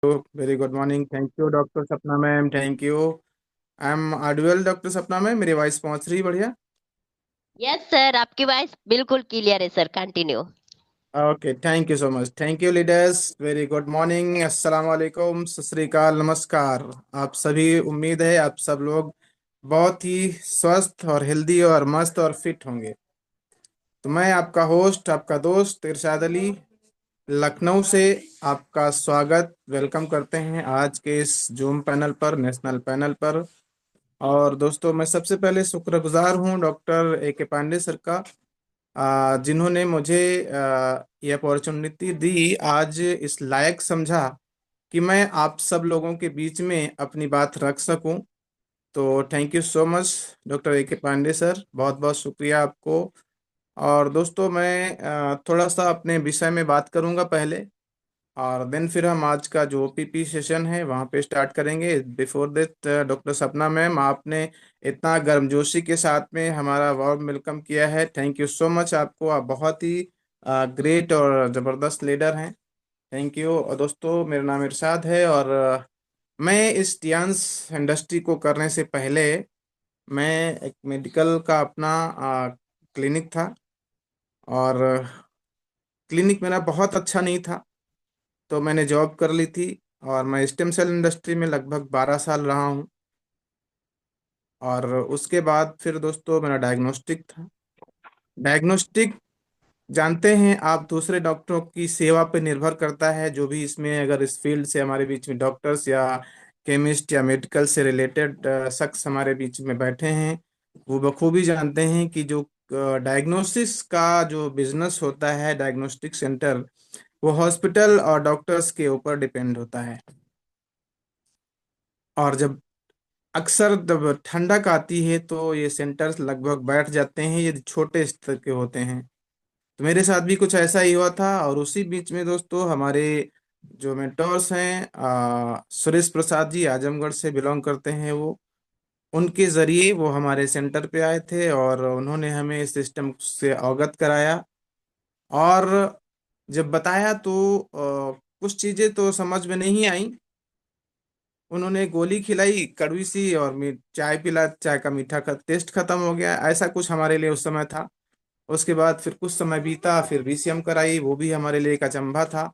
Very good morning. Thank you doctor Sapna ma'am, thank you. I am audible doctor Sapna ma'am, मेरी voice पहुंच रही बढ़िया? Yes sir, आपकी voice बिल्कुल क्लियर है sir. Continue. Okay, thank you so much. Thank you leaders. Very good morning, अस्सलाम वालेकुम, सत श्री अकाल, नमस्कार। आप सभी, उम्मीद है आप सब लोग बहुत ही स्वस्थ और हेल्दी और मस्त और फिट होंगे। तो मैं आपका होस्ट, आपका दोस्त इरशाद अली, लखनऊ से आपका स्वागत वेलकम करते हैं आज के इस जूम पैनल पर, नेशनल पैनल पर। और दोस्तों, मैं सबसे पहले शुक्रगुजार हूँ डॉक्टर ए के पांडे सर का, जिन्होंने मुझे ये अपॉर्चुनिटी दी, आज इस लायक समझा कि मैं आप सब लोगों के बीच में अपनी बात रख सकूं। तो thank you so much doctor A के पांडे सर, बहुत बहुत शुक्रिया आपको। और दोस्तों, मैं थोड़ा सा अपने विषय में बात करूंगा पहले, और देन फिर हम आज का जो ओपीपी सेशन है वहाँ पे स्टार्ट करेंगे। Before that doctor Sapna ma'am, आपने इतना गर्मजोशी के साथ में हमारा वार्म वेलकम किया है, थैंक यू सो मच आपको। आप बहुत ही ग्रेट और ज़बरदस्त लीडर हैं। Thank you. और दोस्तों, मेरा नाम इरशाद है, और मैं इस टियान्स इंडस्ट्री को करने से पहले मैं एक मेडिकल का अपना क्लिनिक था, और क्लिनिक मेरा बहुत अच्छा नहीं था, तो मैंने जॉब कर ली थी। और मैं स्टेम सेल इंडस्ट्री में लगभग 12 साल रहा हूँ। और उसके बाद फिर दोस्तों मेरा डायग्नोस्टिक था। डायग्नोस्टिक, जानते हैं आप, दूसरे डॉक्टरों की सेवा पे निर्भर करता है। जो भी इसमें, अगर इस फील्ड से हमारे बीच में डॉक्टर्स या केमिस्ट या मेडिकल से रिलेटेड शख्स हमारे बीच में बैठे हैं, वो बखूबी जानते हैं कि जो डायग्नोसिस का जो बिजनेस होता है, डायग्नोस्टिक सेंटर, वो हॉस्पिटल और डॉक्टर्स के ऊपर डिपेंड होता है। और जब अक्सर जब ठंडक आती है तो ये सेंटर्स लगभग बैठ जाते हैं, ये छोटे स्तर के होते हैं। तो मेरे साथ भी कुछ ऐसा ही हुआ था। और उसी बीच में दोस्तों, हमारे जो मेंटोर्स हैं, सुरेश प्रसाद जी, आजमगढ़ से बिलोंग करते हैं वो, उनके जरिए वो हमारे सेंटर पे आए थे और उन्होंने हमें इस सिस्टम से अवगत कराया। और जब बताया तो कुछ चीजें तो समझ में नहीं आई। उन्होंने गोली खिलाई कड़वी सी, और चाय पिला, चाय का मीठा का टेस्ट खत्म हो गया, ऐसा कुछ हमारे लिए उस समय था। उसके बाद फिर कुछ समय बीता, फिर बीसीएम कराई, वो भी हमारे लिए एक अचंभा था।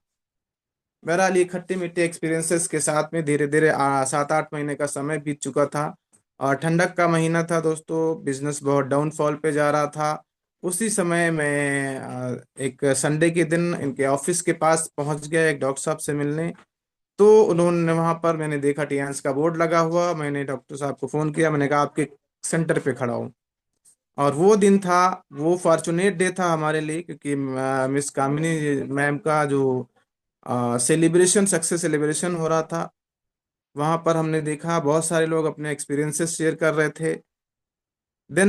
बहरहाल, ये खट्टे मीठे एक्सपीरियंसेस के साथ में धीरे धीरे 7-8 महीने का समय बीत चुका था। और ठंडक का महीना था दोस्तों, बिजनेस बहुत डाउनफॉल पे जा रहा था। उसी समय मैं एक संडे के दिन इनके ऑफिस के पास पहुंच गया एक डॉक्टर साहब से मिलने। तो उन्होंने, वहां पर मैंने देखा टियान्स का बोर्ड लगा हुआ, मैंने डॉक्टर साहब को फोन किया, मैंने कहा आपके सेंटर पे खड़ा हूँ। और वो दिन था, वो फॉर्चुनेट डे था हमारे लिए, क्योंकि मिस कामिनी मैम का जो सेलिब्रेशन, सक्सेस सेलिब्रेशन हो रहा था, वहां पर हमने देखा बहुत सारे लोग अपने एक्सपीरियंसेस शेयर कर रहे थे। देन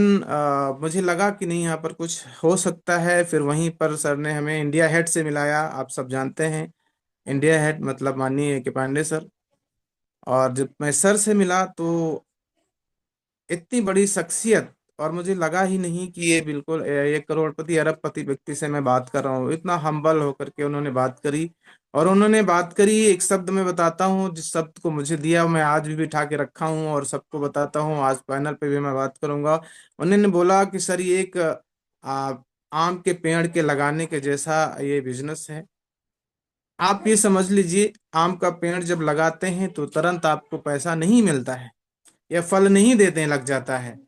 मुझे लगा कि नहीं, यहाँ पर कुछ हो सकता है। फिर वहीं पर सर ने हमें इंडिया हेड से मिलाया, आप सब जानते हैं इंडिया हेड मतलब माननीय ए के पांडे सर। और जब मैं सर से मिला तो इतनी बड़ी शख्सियत, और मुझे लगा ही नहीं कि ये बिल्कुल ये करोड़पति अरबपति व्यक्ति से मैं बात कर रहा हूँ। इतना हम्बल होकर के उन्होंने बात करी। और उन्होंने बात करी, एक शब्द मैं बताता हूँ, जिस शब्द को मुझे दिया मैं आज भी बिठा के रखा हूँ और सबको बताता हूँ, आज पैनल पे भी मैं बात करूंगा। उन्होंने बोला कि सर, ये एक आम के पेड़ के लगाने के जैसा ये बिजनेस है। आप ये समझ लीजिए, आम का पेड़ जब लगाते हैं तो तुरंत आपको पैसा नहीं मिलता है या फल नहीं देते हैं, लग जाता है।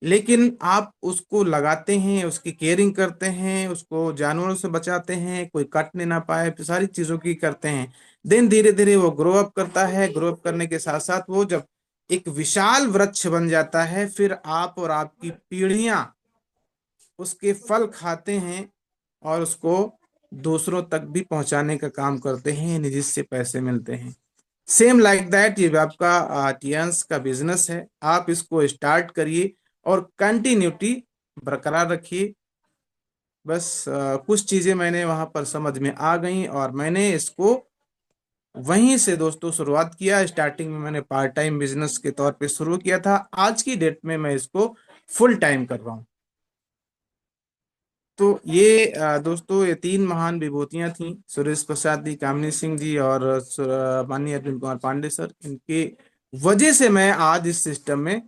लेकिन आप उसको लगाते हैं, उसकी केयरिंग करते हैं, उसको जानवरों से बचाते हैं, कोई काटने ना पाए, तो सारी चीजों की करते हैं। दिन धीरे धीरे वो ग्रो अप करता है। ग्रो अप करने के साथ साथ वो जब एक विशाल वृक्ष बन जाता है, फिर आप और आपकी पीढ़ियां उसके फल खाते हैं और उसको दूसरों तक भी पहुंचाने का काम करते हैं, जिससे पैसे मिलते हैं। सेम लाइक दैट, ये आपका टियंस का बिजनेस है। आप इसको स्टार्ट करिए और कंटिन्यूटी बरकरार रखिए। बस कुछ चीजें मैंने वहां पर समझ में आ गई, और मैंने इसको वहीं से दोस्तों शुरुआत किया। स्टार्टिंग में मैंने पार्ट टाइम बिजनेस के तौर पे शुरू किया था, आज की डेट में मैं इसको फुल टाइम कर रहा हूँ। तो ये दोस्तों, ये तीन महान विभूतियां थीं, सुरेश प्रसाद जी, कामिनी सिंह जी और माननीय अरविंद कुमार पांडे सर। इनके वजह से मैं आज इस सिस्टम में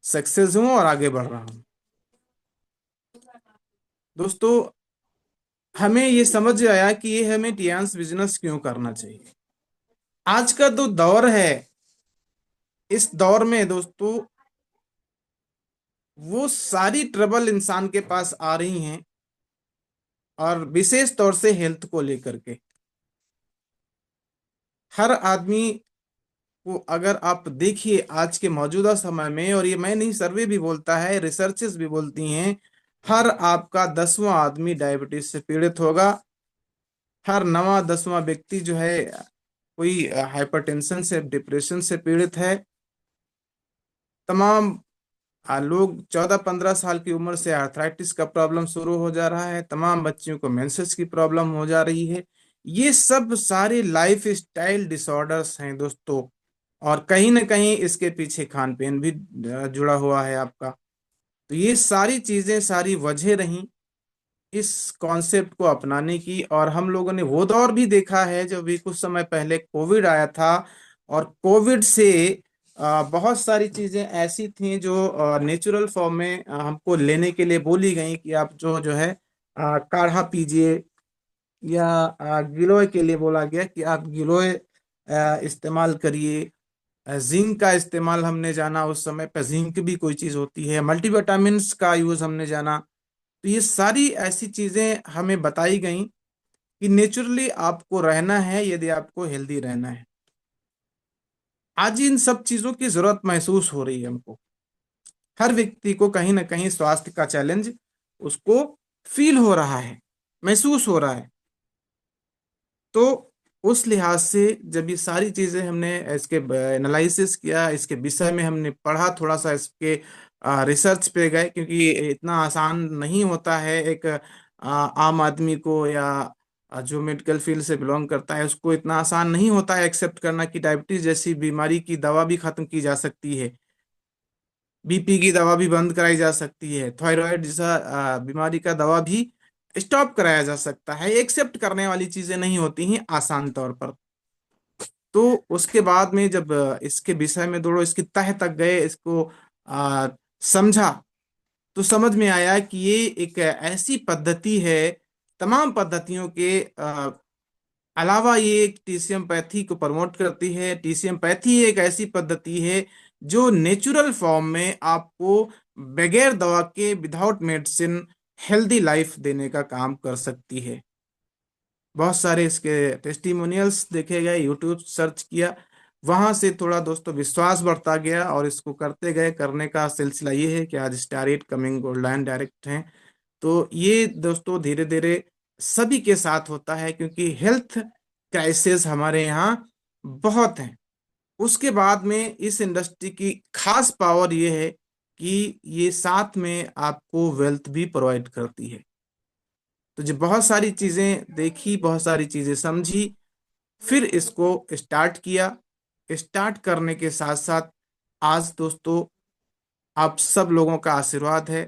सक्सेस हूं और आगे बढ़ रहा हूं। दोस्तों, हमें ये समझ आया कि ये हमें टियान्स बिजनेस क्यों करना चाहिए। आज का जो दौर है, इस दौर में दोस्तों वो सारी ट्रबल इंसान के पास आ रही हैं, और विशेष तौर से हेल्थ को लेकर के। हर आदमी को अगर आप देखिए आज के मौजूदा समय में, और ये मैं नहीं, सर्वे भी बोलता है, रिसर्चेस भी बोलती हैं, हर आपका 10वां आदमी डायबिटीज से पीड़ित होगा। हर नवा 10वां व्यक्ति जो है कोई हाइपरटेंशन से, डिप्रेशन से पीड़ित है। तमाम लोग 14-15 साल की उम्र से आर्थराइटिस का प्रॉब्लम शुरू हो जा रहा है। तमाम बच्चियों को मेंसेस की प्रॉब्लम हो जा रही है। ये सब सारे लाइफ स्टाइल डिसऑर्डर्स हैं दोस्तों। और कहीं ना कहीं इसके पीछे खान पीन भी जुड़ा हुआ है आपका। तो ये सारी चीजें, सारी वजह रहीं इस कॉन्सेप्ट को अपनाने की। और हम लोगों ने वो दौर भी देखा है जब भी कुछ समय पहले कोविड आया था। और कोविड से बहुत सारी चीजें ऐसी थी जो नेचुरल फॉर्म में हमको लेने के लिए बोली गई कि आप जो जो है काढ़ा पीजिए, या गिलोय के लिए बोला गया कि आप गिलोय इस्तेमाल करिए। जिंक का इस्तेमाल हमने जाना, उस समय पर जिंक भी कोई चीज होती है। मल्टीविटामिन्स का यूज हमने जाना। तो ये सारी ऐसी चीजें हमें बताई गई कि नेचुरली आपको रहना है यदि आपको हेल्दी रहना है। आज इन सब चीजों की जरूरत महसूस हो रही है हमको। हर व्यक्ति को कहीं ना कहीं स्वास्थ्य का चैलेंज उसको फील हो रहा है, महसूस हो रहा है। तो उस लिहाज से जब ये सारी चीजें हमने इसके एनालिसिस किया, इसके विषय में हमने पढ़ा, थोड़ा सा इसके रिसर्च पे गए, क्योंकि ये इतना आसान नहीं होता है एक आम आदमी को, या जो मेडिकल फील्ड से बिलोंग करता है उसको इतना आसान नहीं होता है एक्सेप्ट करना कि डायबिटीज जैसी बीमारी की दवा भी खत्म की जा सकती है, बीपी की दवा भी बंद कराई जा सकती है, थायराइड जैसा बीमारी का दवा भी स्टॉप कराया जा सकता है। एक्सेप्ट करने वाली चीजें नहीं होती हैं आसान तौर पर। तो उसके बाद में जब इसके विषय में दौड़ो, इसकी तह तक गए, इसको आ, समझा, तो समझ में आया कि ये एक ऐसी पद्धति है, तमाम पद्धतियों के अलावा ये एक टीसीएम पैथी को प्रमोट करती है। टीसीएम पैथी एक ऐसी पद्धति है जो नेचुरल फॉर्म में आपको बगैर दवा के, विदाउट मेडिसिन, हेल्दी लाइफ देने का काम कर सकती है। बहुत सारे इसके टेस्टिमोनियल्स देखे गए, यूट्यूब सर्च किया, वहां से थोड़ा दोस्तों विश्वास बढ़ता गया, और इसको करते गए। करने का सिलसिला ये है कि आज star at coming gold line direct हैं। तो ये दोस्तों धीरे धीरे सभी के साथ होता है, क्योंकि हेल्थ क्राइसिस हमारे यहाँ बहुत हैं। उसके बाद में इस इंडस्ट्री की खास पावर ये है कि ये साथ में आपको वेल्थ भी प्रोवाइड करती है। तो जब बहुत सारी चीजें देखी, बहुत सारी चीजें समझी, फिर इसको स्टार्ट किया। स्टार्ट करने के साथ साथ आज दोस्तों आप सब लोगों का आशीर्वाद है,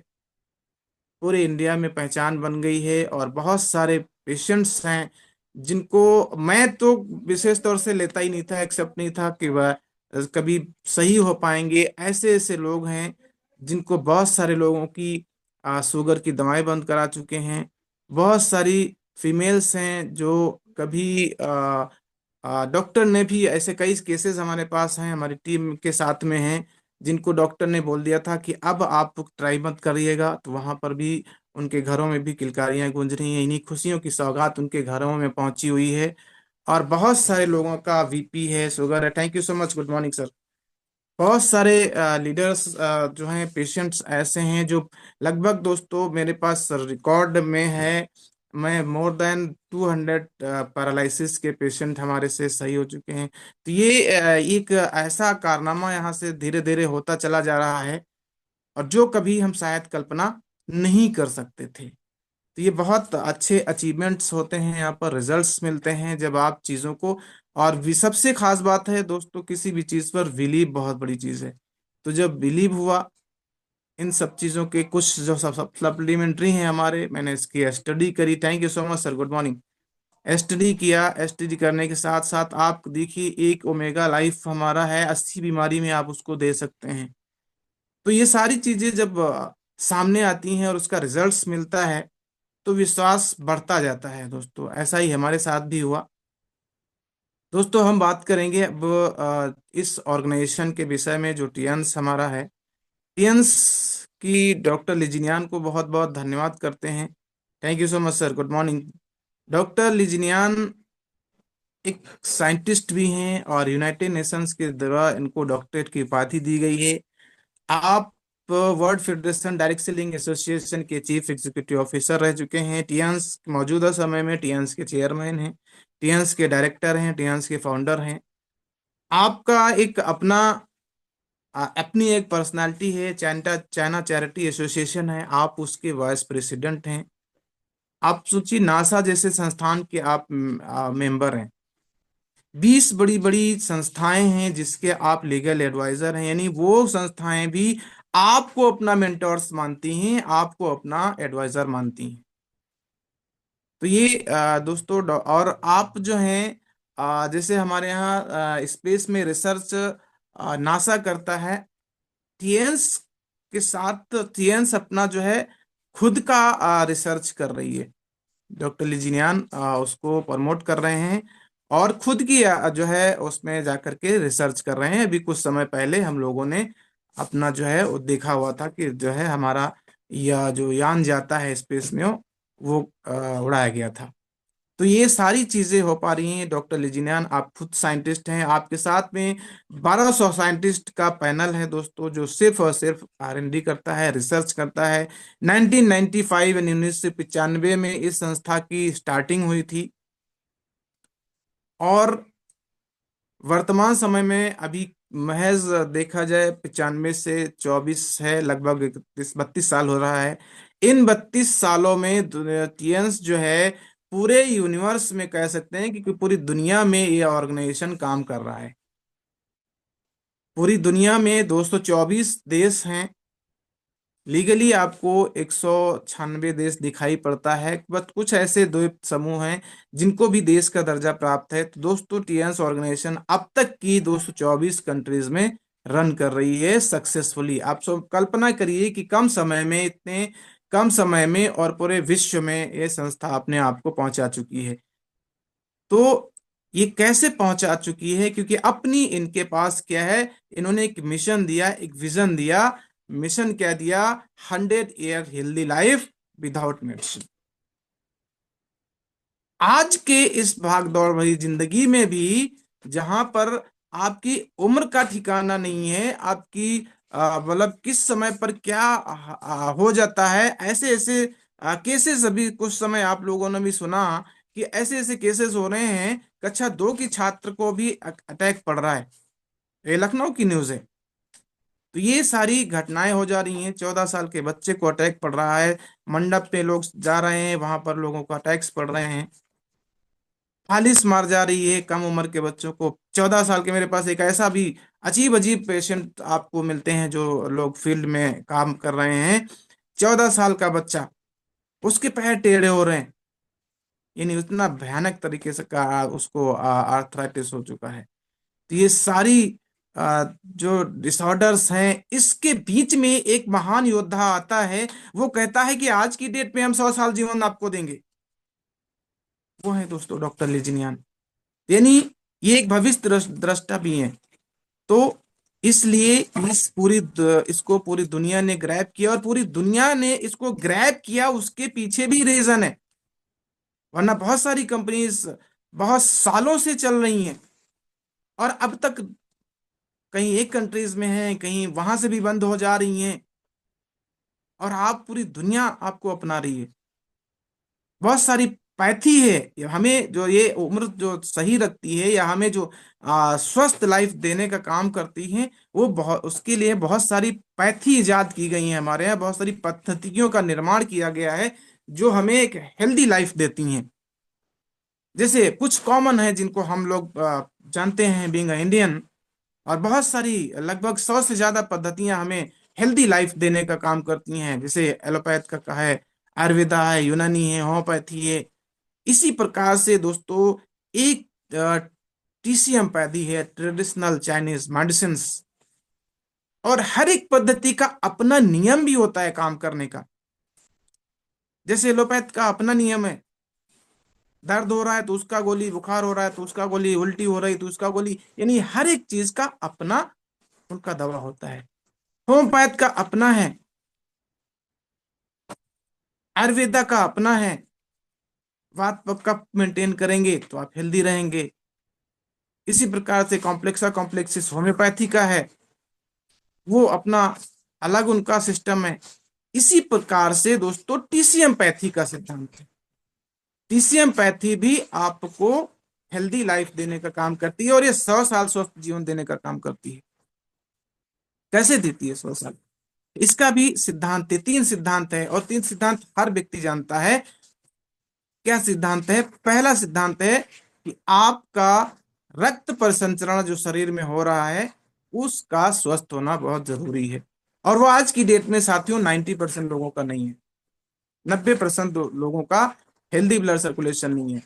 पूरे इंडिया में पहचान बन गई है। और बहुत सारे पेशेंट्स हैं जिनको मैं तो विशेष तौर से लेता ही नहीं था, एक्सेप्ट नहीं था कि वह कभी सही हो पाएंगे। ऐसे ऐसे लोग हैं जिनको, बहुत सारे लोगों की शुगर की दवाएं बंद करा चुके हैं। बहुत सारी फीमेल्स हैं जो कभी डॉक्टर ने भी, ऐसे कई केसेस हमारे पास हैं, हमारी टीम के साथ में हैं, जिनको डॉक्टर ने बोल दिया था कि अब आप ट्राई मत करिएगा, तो वहां पर भी उनके घरों में भी किलकारियां गूंज रही हैं। इन्हीं खुशियों की सौगात उनके घरों में पहुंची हुई है। और बहुत सारे लोगों का वीपी है, शुगर है। Thank you so much, good morning sir. बहुत सारे लीडर्स जो हैं, पेशेंट्स ऐसे हैं जो, लगभग दोस्तों मेरे पास रिकॉर्ड में है, मैं मोर देन 200 पैरालिसिस के पेशेंट हमारे से सही हो चुके हैं। तो ये एक ऐसा कारनामा यहाँ से धीरे धीरे होता चला जा रहा है, और जो कभी हम शायद कल्पना नहीं कर सकते थे। तो ये बहुत अच्छे अचीवमेंट्स होते हैं, यहाँ पर रिजल्ट्स मिलते हैं जब आप चीज़ों को। और भी सबसे खास बात है दोस्तों, किसी भी चीज़ पर बिलीव बहुत बड़ी चीज़ है। तो जब बिलीव हुआ, इन सब चीज़ों के कुछ जो सब सब सप्लीमेंट्री हैं हमारे, मैंने इसकी स्टडी करी। Thank you so much sir, good morning. Study किया, स्टडी करने के साथ साथ आप देखिए, एक ओमेगा लाइफ हमारा है, 80 बीमारी में आप उसको दे सकते हैं। तो ये सारी चीजें जब सामने आती हैं और उसका रिजल्ट्स मिलता है, तो विश्वास बढ़ता जाता है दोस्तों। ऐसा ही हमारे साथ भी हुआ। दोस्तों हम बात करेंगे अब इस ऑर्गेनाइजेशन के विषय में, जो टियंस हमारा है। टियंस की डॉक्टर लिजिनियान को बहुत बहुत धन्यवाद करते हैं। Thank you so much sir, good morning. Doctor लिजिनियान एक साइंटिस्ट भी हैं और यूनाइटेड नेशंस के द्वारा इनको डॉक्टरेट की उपाधि दी गई है। आप world federation direct selling association के चीफ एग्जीक्यूटिव ऑफिसर रह चुके हैं। टियंस मौजूदा समय में टियंस के चेयरमैन हैं, टियंस के डायरेक्टर हैं, टियंस के फाउंडर हैं। आपका एक अपना अपनी एक पर्सनालिटी है, चाइना चाइना चैरिटी एसोसिएशन है, आप उसके वाइस प्रेसिडेंट हैं। आप सोचिए, नासा जैसे संस्थान के आप मेंबर हैं। 20 बड़ी बड़ी संस्थाएं हैं जिसके आप लीगल एडवाइजर हैं, यानी वो संस्थाएं भी आपको अपना मेंटोर्स मानती हैं, आपको अपना एडवाइजर मानती हैं। तो ये दोस्तों और आप जो हैं, जैसे हमारे यहाँ स्पेस में रिसर्च नासा करता है, टियंस के साथ टियंस अपना जो है खुद का रिसर्च कर रही है। डॉक्टर लिजिनियान उसको प्रमोट कर रहे हैं और खुद की जो है उसमें जाकर के रिसर्च कर रहे हैं। अभी कुछ समय पहले हम लोगों ने अपना जो है वो देखा हुआ था कि जो है हमारा यह जो यान जाता है स्पेस में, वो उड़ाया गया था। तो ये सारी चीजें हो पा रही हैं। डॉक्टर लिजिनियान, आप खुद साइंटिस्ट हैं, आपके साथ में 1200 साइंटिस्ट का पैनल है दोस्तों, जो सिर्फ और सिर्फ R&D करता है, रिसर्च करता है। 1995 यानी 1995 में इस संस्था की स्टार्टिंग हुई थी और वर्तमान समय में अभी महज देखा जाए 95 से 24 है, लगभग 31 32 साल हो रहा है। इन 32 सालों में टियंस जो है पूरे यूनिवर्स में कह सकते हैं कि पूरी दुनिया में ये ऑर्गेनाइजेशन काम कर रहा है। पूरी दुनिया में 224 देश हैं। लीगली आपको 196 देश दिखाई पड़ता है, बट कुछ ऐसे द्वीप समूह हैं जिनको भी देश का दर्जा प्राप्त है। तो दोस्तों टियंस ऑर्गेनाइजेशन अब तक की 224 कंट्रीज में रन कर रही है सक्सेसफुली। आप सब कल्पना करिए कि कम समय में, इतने कम समय में और पूरे विश्व में ये संस्था अपने आप को पहुंचा चुकी है। तो ये कैसे पहुंचा चुकी है? क्योंकि अपनी इनके पास क्या है, इन्होंने एक मिशन दिया, एक विजन दिया। मिशन क्या दिया? 100 year healthy life without medicine. आज के इस भाग दौड़ भरी जिंदगी में भी, जहां पर आपकी उम्र का ठिकाना नहीं है, आपकी मतलब किस समय पर क्या हो जाता है, ऐसे ऐसे केसेस अभी कुछ समय आप लोगों ने भी सुना कि ऐसे ऐसे केसेस हो रहे हैं। कक्षा 2 की छात्र को भी अटैक पड़ रहा है। ये लखनऊ की न्यूज है। तो ये सारी घटनाएं हो जा रही हैं। 14 साल के बच्चे को अटैक पड़ रहा है, मंडप पे लोग जा रहे हैं, वहां पर लोगों को अटैक्स पड़ रहे हैं, फालिस मार जा रही है कम उम्र के बच्चों को। 14 साल के, मेरे पास एक ऐसा भी अजीब अजीब पेशेंट आपको मिलते हैं जो लोग फील्ड में काम कर रहे हैं। 14 साल का बच्चा, उसके पैर टेढ़े हो रहे हैं, यानी उतना भयानक तरीके से का उसको आर्थराइटिस हो चुका है। तो ये सारी जो डिसऑर्डर्स हैं, इसके बीच में एक महान योद्धा आता है। वो कहता है कि आज की डेट में हम 100 साल जीवन आपको देंगे। वो है दोस्तों डॉक्टर लिजिनियान। यानी ये एक भविष्य दृष्टा भी हैं। तो इसलिए इसको पूरी दुनिया ने ग्रैब किया, और पूरी दुनिया ने इसको ग्रैब किया, उसके पीछे भी रीजन है। वरना बहुत सारी कंपनीज बहुत सालों से चल रही हैं और अब तक कहीं एक कंट्रीज में हैं, कहीं वहां से भी बंद हो जा रही हैं, और आप पूरी दुनिया आपको अपना रही है। बहुत सारी पैथी है। हमें जो ये उम्र जो सही रखती है, या हमें जो स्वस्थ लाइफ देने का काम करती है, वो बहुत, उसके लिए बहुत सारी पैथी इजाद की गई हैं। हमारे यहाँ बहुत सारी पद्धतियों का निर्माण किया गया है जो हमें एक हेल्दी लाइफ देती हैं। जैसे कुछ कॉमन है जिनको हम लोग जानते हैं बीइंग इंडियन, और बहुत सारी लगभग 100 से ज्यादा पद्धतियां हमें हेल्दी लाइफ देने का काम करती हैं, जैसे एलोपैथ का है, आयुर्वेदा है, यूनानी है, होम्योपैथी है। इसी प्रकार से दोस्तों एक टीसीएम पैथी है, ट्रेडिशनल चाइनीज मेडिसिन। और हर एक पद्धति का अपना नियम भी होता है काम करने का। जैसे एलोपैथ का अपना नियम है, दर्द हो रहा है तो उसका गोली, बुखार हो रहा है तो उसका गोली, उल्टी हो रही तो उसका गोली, यानी हर एक चीज का अपना उनका दवा होता है। होम्योपैथ का अपना है, आयुर्वेदा का अपना है। बात पक्का मेंटेन करेंगे तो आप हेल्दी रहेंगे। इसी प्रकार से कॉम्प्लेक्सा कॉम्प्लेक्सिस होम्योपैथी का है, वो अपना अलग उनका सिस्टम है। इसी प्रकार से दोस्तों टीसीएम पैथी का सिद्धांत है। टीसीएम पैथी भी आपको हेल्दी लाइफ देने का काम करती है, और ये 100 साल स्वस्थ जीवन देने का काम करती है। कैसे देती है 100 साल? इसका भी सिद्धांत है, 3 सिद्धांत है, और 3 सिद्धांत हर व्यक्ति जानता है। क्या सिद्धांत है? पहला सिद्धांत है कि आपका रक्त परिसंचरण जो शरीर में हो रहा है उसका स्वस्थ होना बहुत जरूरी है। और वो आज की डेट में साथियों 90% लोगों का नहीं है। 90% लोगों का हेल्दी ब्लड सर्कुलेशन नहीं है।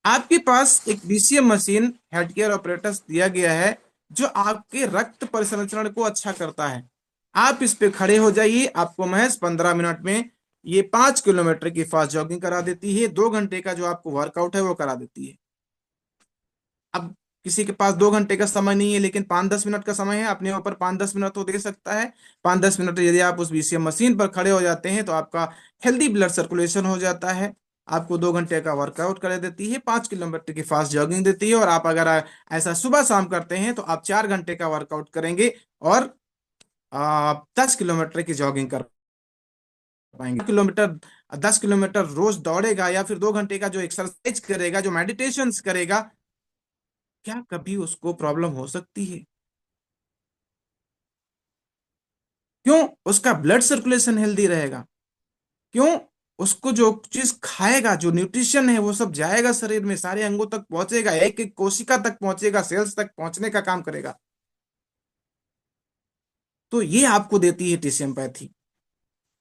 आपके पास एक BCM machine head care operators दिया गया है, जो आपके रक्त परिसंचरण को अच्छा करता है। आप इस पे खड़े हो जाइए, आपको महज 15 मिनट में ये 5 किलोमीटर की फास्ट जॉगिंग करा देती है, 2 घंटे का जो आपको वर्कआउट है वो करा देती है। अब किसी के पास 2 घंटे का समय नहीं है, लेकिन 5-10 मिनट का समय है, अपने ऊपर 5-10 मिनट तो दे सकता है। 5-10 मिनट यदि आप उस बीसीएम मशीन पर खड़े हो जाते हैं तो आपका हेल्दी ब्लड सर्कुलेशन हो जाता है। आपको 2 घंटे का वर्कआउट कर देती है, 5 किलोमीटर की फास्ट जॉगिंग देती है। और आप अगर ऐसा सुबह शाम करते हैं तो आप 4 घंटे का वर्कआउट करेंगे, और 10 किलोमीटर की जॉगिंग कर पाएंगे। 10 किलोमीटर रोज दौड़ेगा, या फिर 2 घंटे का जो एक्सरसाइज करेगा, जो मेडिटेशन करेगा, क्या कभी उसको प्रॉब्लम हो सकती है? क्यों? उसका ब्लड सर्कुलेशन हेल्दी रहेगा। क्यों? उसको जो चीज खाएगा, जो न्यूट्रिशन है, वो सब जाएगा शरीर में, सारे अंगों तक पहुंचेगा, एक एक कोशिका तक पहुंचेगा, सेल्स तक पहुंचने का काम करेगा। तो ये आपको देती है टीसीएम पैथी।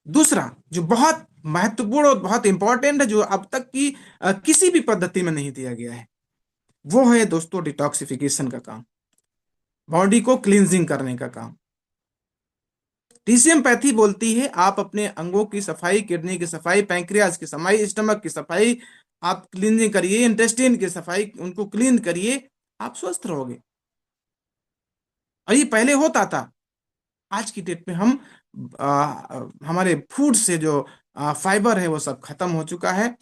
दूसरा जो बहुत महत्वपूर्ण और बहुत इंपॉर्टेंट है, जो अब तक की किसी भी पद्धति में नहीं दिया गया है, वो है दोस्तों डिटॉक्सिफिकेशन का काम, बॉडी को क्लींजिंग करने का काम। टीसीएम पैथी बोलती है आप अपने अंगों की सफाई, किडनी की सफाई, पैंक्रियाज की सफाई, स्टमक की सफाई, आप क्लीनिंग करिए, इंटेस्टाइन की सफाई, उनको क्लीन करिए, आप स्वस्थ रहोगे। और ये पहले होता था। आज की डेट में हम हमारे फूड से जो फाइबर है वो सब खत्म हो चुका है,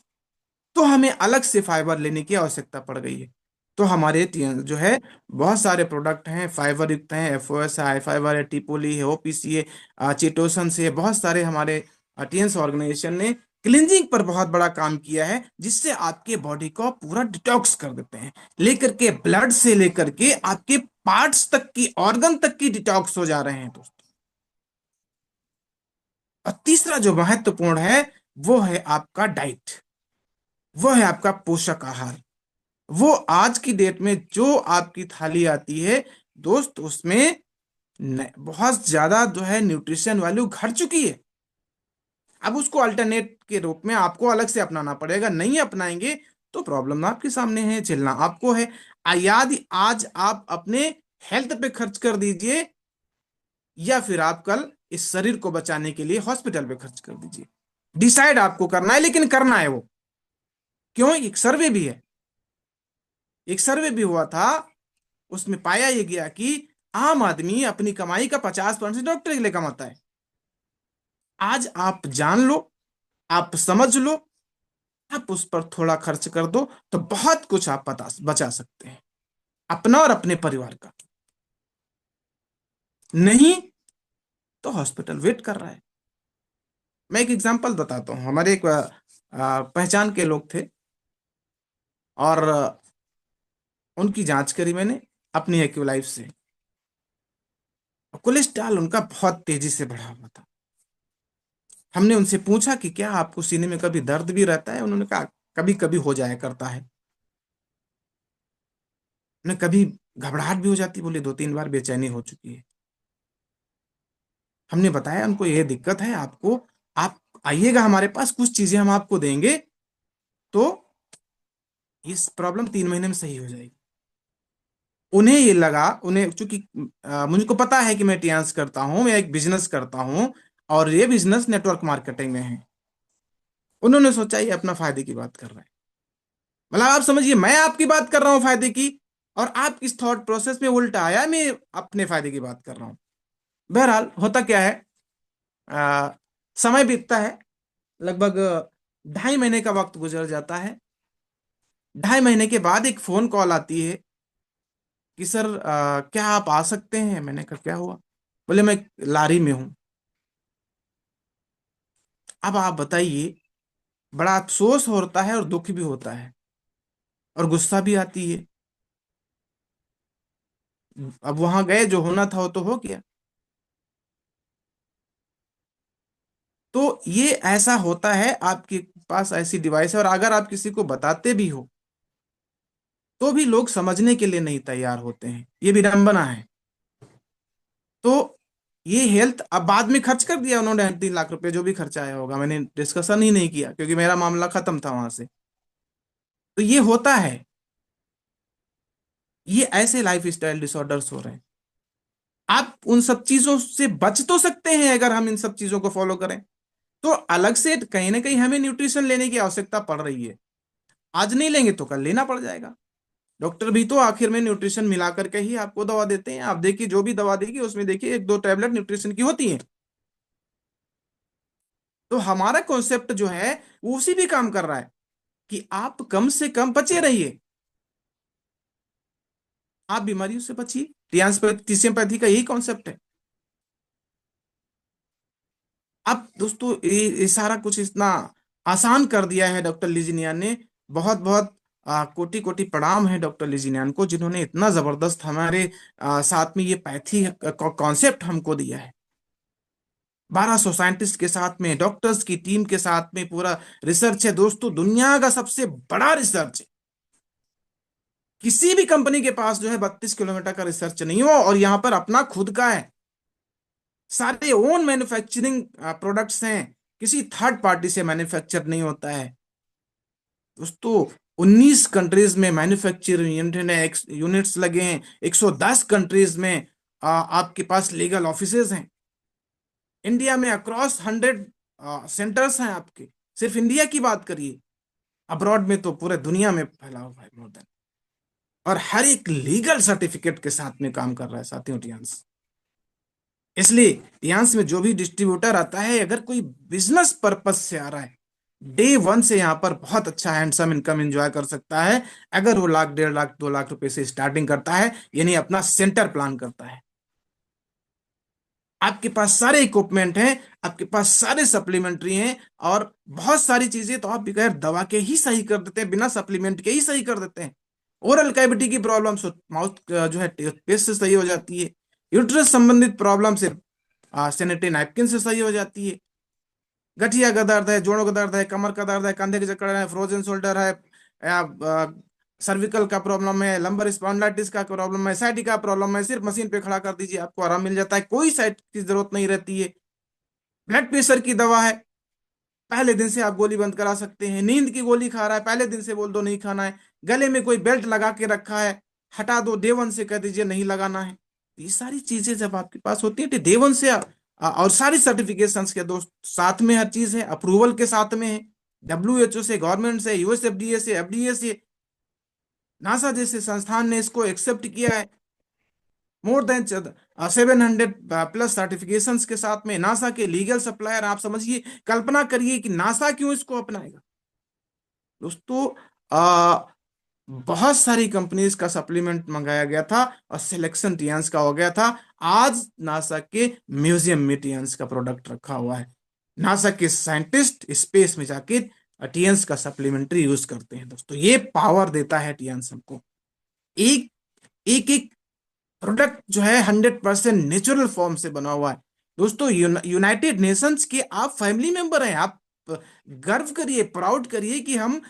तो हमें अलग से फाइबर लेने की आवश्यकता पड़ गई है। तो हमारे जो है बहुत सारे प्रोडक्ट हैं फाइबर युक्त हैं, एफओएस है, हाई फाइबर है, टिपोली है, ओपीसी है, चिटोसन से, बहुत सारे हमारे टीएनस ऑर्गेनाइजेशन ने क्लिनजिंग पर बहुत बड़ा काम किया है, जिससे आपके बॉडी को पूरा डिटॉक्स कर देते हैं, लेकर के ब्लड से लेकर के आपके पार्ट्स तक की, ऑर्गन तक की डिटॉक्स हो जा रहे हैं दोस्तों। और तीसरा जो महत्वपूर्ण है वो है आपका डाइट, वो है आपका पोषक आहार। वो आज की डेट में जो आपकी थाली आती है दोस्त, उसमें बहुत ज्यादा जो है न्यूट्रिशन वैल्यू घट चुकी है। अब उसको अल्टरनेट के रूप में आपको अलग से अपनाना पड़ेगा। नहीं अपनाएंगे तो प्रॉब्लम आपके सामने है, झेलना आपको है। यदि आज आप अपने हेल्थ पे खर्च कर दीजिए, या फिर आप कल इस शरीर को बचाने के लिए हॉस्पिटल पे खर्च कर दीजिए। डिसाइड आपको करना है, लेकिन करना है वो। क्यों? एक सर्वे भी है, एक सर्वे भी हुआ था। उसमें पाया यह गया कि आम आदमी अपनी कमाई का 50% डॉक्टर के लिए कमाता है। आज आप जान लो, आप समझ लो, आप उस पर थोड़ा खर्च कर दो, तो बहुत कुछ आप बचा सकते हैं, अपना और अपने परिवार का। नहीं तो हॉस्पिटल वेट कर रहा है। मैं एक एग्जांपल बताता हूँ। हमारे एक पहचान के लोग थे, और उनकी जांच करी मैंने अपनी एक्यू लाइफ से। कोलेस्ट्रॉल उनका बहुत तेजी से बढ़ा हुआ था। हमने उनसे पूछा कि क्या आपको सीने में कभी दर्द भी रहता है? उन्होंने कहा कभी कभी हो जाया करता है। उन्हें कभी घबराहट भी हो जाती, बोले 2-3 बार बेचैनी हो चुकी है। हमने बताया उनको ये दिक्कत है आपको, आप आइएगा हमारे पास, कुछ चीजें हम आपको देंगे, तो इस प्रॉब्लम 3 महीने में सही हो जाएगी। उन्हें ये लगा, उन्हें चूंकि मुझको पता है कि मैं टियान्स करता हूँ, मैं एक बिजनेस करता हूँ, और ये बिजनेस नेटवर्क मार्केटिंग में है। उन्होंने सोचा ये अपना फायदे की बात कर रहे हैं। मतलब आप समझिए, मैं आपकी बात कर रहा हूँ फायदे की, और आप इस थॉट प्रोसेस में उल्टा आया, मैं अपने फायदे की बात कर रहा हूँ। बहरहाल होता क्या है, आ, समय बीतता है, लगभग 2.5 महीने का वक्त गुजर जाता है। 2.5 महीने के बाद एक फोन कॉल आती है कि सर क्या आप आ सकते हैं? मैंने कहा क्या हुआ? बोले मैं लारी में हूं। अब आप बताइए, बड़ा अफसोस होता है और दुख भी होता है और गुस्सा भी आती है। अब वहां गए, जो होना था वो तो हो गया। तो ये ऐसा होता है, आपके पास ऐसी डिवाइस है, और अगर आप किसी को बताते भी हो तो भी लोग समझने के लिए नहीं तैयार होते हैं, ये विडंबना है। तो ये हेल्थ, अब बाद में खर्च कर दिया उन्होंने 3 लाख रुपए, जो भी खर्चा आया होगा, मैंने डिस्कशन ही नहीं किया क्योंकि मेरा मामला खत्म था वहां से। तो ये होता है, ये ऐसे लाइफ स्टाइल डिसऑर्डर्स हो रहे हैं। आप उन सब चीजों से बच तो सकते हैं अगर हम इन सब चीजों को फॉलो करें। तो अलग से कहीं ना कहीं हमें न्यूट्रिशन लेने की आवश्यकता पड़ रही है। आज नहीं लेंगे तो कल लेना पड़ जाएगा। डॉक्टर भी तो आखिर में न्यूट्रिशन मिला करके ही आपको दवा देते हैं। आप देखिए, जो भी दवा देगी उसमें देखिए 1-2 टैबलेट न्यूट्रिशन की होती है। तो हमारा कॉन्सेप्ट जो है वो उसी भी काम कर रहा है कि आप कम से कम बचे रहिए, आप बीमारियों से बचिए। टिश्यूपैथी का यही कॉन्सेप्ट है। अब दोस्तों, ये सारा कुछ इतना आसान कर दिया है डॉक्टर लिजिनियान ने। बहुत बहुत कोटि कोटि प्रणाम है डॉक्टर लिजिनियान को, जिन्होंने इतना जबरदस्त हमारे साथ में ये पैथी कॉन्सेप्ट हमको दिया है। 1200 साइंटिस्ट के साथ में, डॉक्टर्स की टीम के साथ में पूरा रिसर्च है दोस्तों, दुनिया का सबसे बड़ा रिसर्च है। किसी भी कंपनी के पास जो है 32 किलोमीटर का रिसर्च नहीं हो, और यहाँ पर अपना खुद का है। सारे ओन मैन्युफैक्चरिंग प्रोडक्ट्स हैं, किसी थर्ड पार्टी से मैन्युफैक्चर नहीं होता है दोस्तों। 19 कंट्रीज में मैन्युफैक्चरिंग यूनिट्स लगे हैं। 110 कंट्रीज में आपके पास लीगल ऑफिसेज हैं। इंडिया में अक्रॉस 100 सेंटर्स हैं आपके। सिर्फ इंडिया की बात करिए, अब्रॉड में तो पूरे दुनिया में फैला हुआ है, मोर देन। और हर एक लीगल सर्टिफिकेट के साथ में काम कर रहा है साथियों, टियांस। इसलिए टियांस में जो भी डिस्ट्रीब्यूटर आता है, अगर कोई बिजनेस पर्पज से आ रहा है, डे 1 से यहाँ पर बहुत अच्छा हैंडसम इनकम एंजॉय कर सकता है। अगर वो लाख, 1.5 लाख, 2 लाख रुपए से स्टार्टिंग करता है, यानी अपना सेंटर प्लान करता है। आपके पास सारे इक्विपमेंट हैं, आपके पास सारे सप्लीमेंट्री हैं, और बहुत सारी चीजें तो आप बगैर दवा के ही सही कर देते हैं, बिना सप्लीमेंट के ही सही कर देते हैं। ओरल कैविटी की प्रॉब्लम माउथ जो है टूथपेस्ट से सही हो जाती है। यूट्रस संबंधित प्रॉब्लम सिर्फ सैनिटरी नैपकिन से सही हो जाती है। गठिया का दर्द है, जोड़ों का दर्द है, कमर का दर्द है, कंधे के जकड़ है, फ्रोजन शोल्डर है, या सर्विकल का प्रॉब्लम है, लंबर स्पॉन्डिलाइटिस का प्रॉब्लम है, साइटिका का प्रॉब्लम है, सिर्फ मशीन पे खड़ा कर दीजिए, आपको आराम मिल जाता है, कोई साइट की जरूरत नहीं रहती है। ब्लड प्रेशर की दवा है, पहले दिन से आप गोली बंद करा सकते हैं। नींद की गोली खा रहा है, पहले दिन से बोल दो नहीं खाना है। गले में कोई बेल्ट लगा के रखा है, हटा दो, डे 1 से कह दीजिए नहीं लगाना है। ये सारी चीजें जब आपके पास होती है तो डे 1 से और सारी सर्टिफिकेशंस के दोस्त साथ में हर चीज है, अप्रूवल के साथ में है। WHO से, गवर्नमेंट से, USFDA से, FDA से, नासा जैसे संस्थान ने इसको एक्सेप्ट किया है। मोर देन 700 प्लस सर्टिफिकेशंस के साथ में, नासा के लीगल सप्लायर। आप समझिए, कल्पना करिए कि नासा क्यों इसको अपनाएगा दोस्तों। आ, बहुत सारी कंपनीज का सप्लीमेंट मंगाया गया था और सिलेक्शन टियंस का हो गया था। आज नासा के म्यूजियम में टियंस का प्रोडक्ट रखा हुआ है। नासा के साइंटिस्ट स्पेस में जाके टियंस का सप्लीमेंट्री यूज करते हैं दोस्तों। ये पावर देता है टियंस हमको। एक एक एक प्रोडक्ट जो है 100% नेचुरल फॉर्म से बना हुआ है दोस्तों। यूनाइटेड नेशंस के आप फैमिली मेंबर हैं। आप गर्व करिए, प्राउड करिए कि हम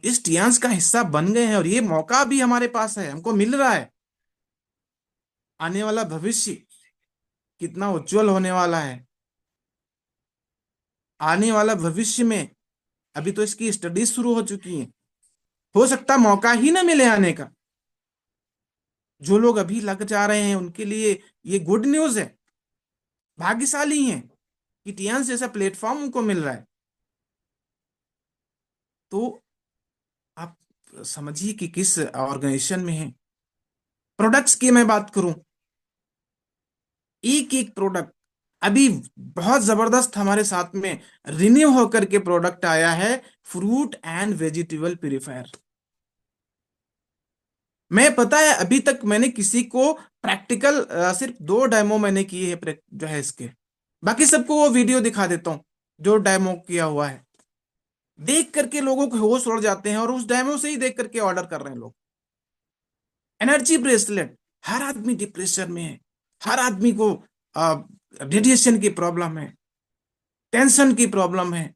इस टियांस का हिस्सा बन गए हैं, और ये मौका भी हमारे पास है, हमको मिल रहा है। आने वाला भविष्य कितना उज्जवल होने वाला है आने वाला भविष्य में। अभी तो इसकी स्टडीज शुरू हो चुकी हैं। हो सकता मौका ही ना मिले आने का। जो लोग अभी लग जा रहे हैं उनके लिए ये गुड न्यूज है, भाग्यशाली हैं कि टियांस जैसा प्लेटफॉर्म उनको मिल रहा है। तो आप समझिए कि किस ऑर्गेनाइजेशन में है। प्रोडक्ट्स की मैं बात करूं, एक एक प्रोडक्ट अभी बहुत जबरदस्त हमारे साथ में रिन्यू होकर के प्रोडक्ट आया है, फ्रूट एंड वेजिटेबल प्यूरिफायर। मैं पता है अभी तक मैंने किसी को प्रैक्टिकल सिर्फ 2 डेमो मैंने किए हैं जो है इसके। बाकी सबको वो वीडियो दिखा देता हूँ जो डेमो किया हुआ है। देख करके लोगों को होश उड़ जाते हैं और उस डेमो से ही देख करके ऑर्डर कर रहे हैं लोग। एनर्जी ब्रेसलेट, हर आदमी डिप्रेशन में है, हर आदमी को रेडिएशन की प्रॉब्लम है, टेंशन की प्रॉब्लम है।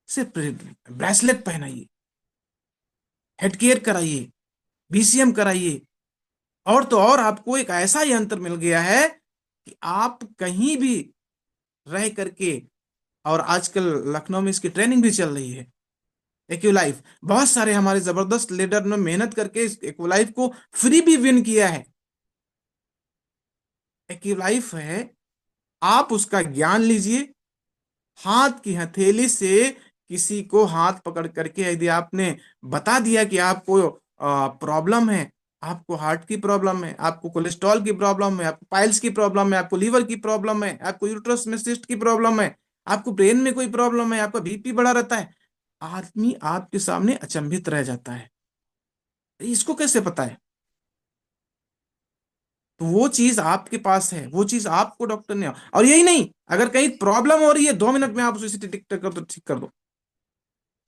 सिर्फ ब्रेसलेट पहनाइए, हेड केयर कराइए, बीसीएम कराइए, और तो और आपको एक ऐसा यंत्र मिल गया है कि आप कहीं भी रह करके, और आजकल लखनऊ में इसकी ट्रेनिंग भी चल रही है। एक्यूलाइफ, बहुत सारे हमारे जबरदस्त लीडर ने मेहनत करके इस एक्यूलाइफ को फ्री भी विन किया है। एक्यूलाइफ है, आप उसका ज्ञान लीजिए। हाथ की हथेली से किसी को हाथ पकड़ करके यदि आपने बता दिया कि आपको प्रॉब्लम है, आपको हार्ट की प्रॉब्लम है, आपको कोलेस्ट्रॉल की प्रॉब्लम है, आपको पाइल्स की प्रॉब्लम है, आपको लीवर की प्रॉब्लम है, आपको यूट्रस में सिस्ट की प्रॉब्लम है, आपको ब्रेन में कोई प्रॉब्लम है, आपका बीपी बढ़ा रहता है, आदमी आपके सामने अचंभित रह जाता है, इसको कैसे पता है? तो वो चीज आपके पास है, वो चीज आपको डॉक्टर ने, और यही नहीं, अगर कहीं प्रॉब्लम हो रही है 2 मिनट में आप उसे डिटेक्ट कर दो, ठीक कर दो।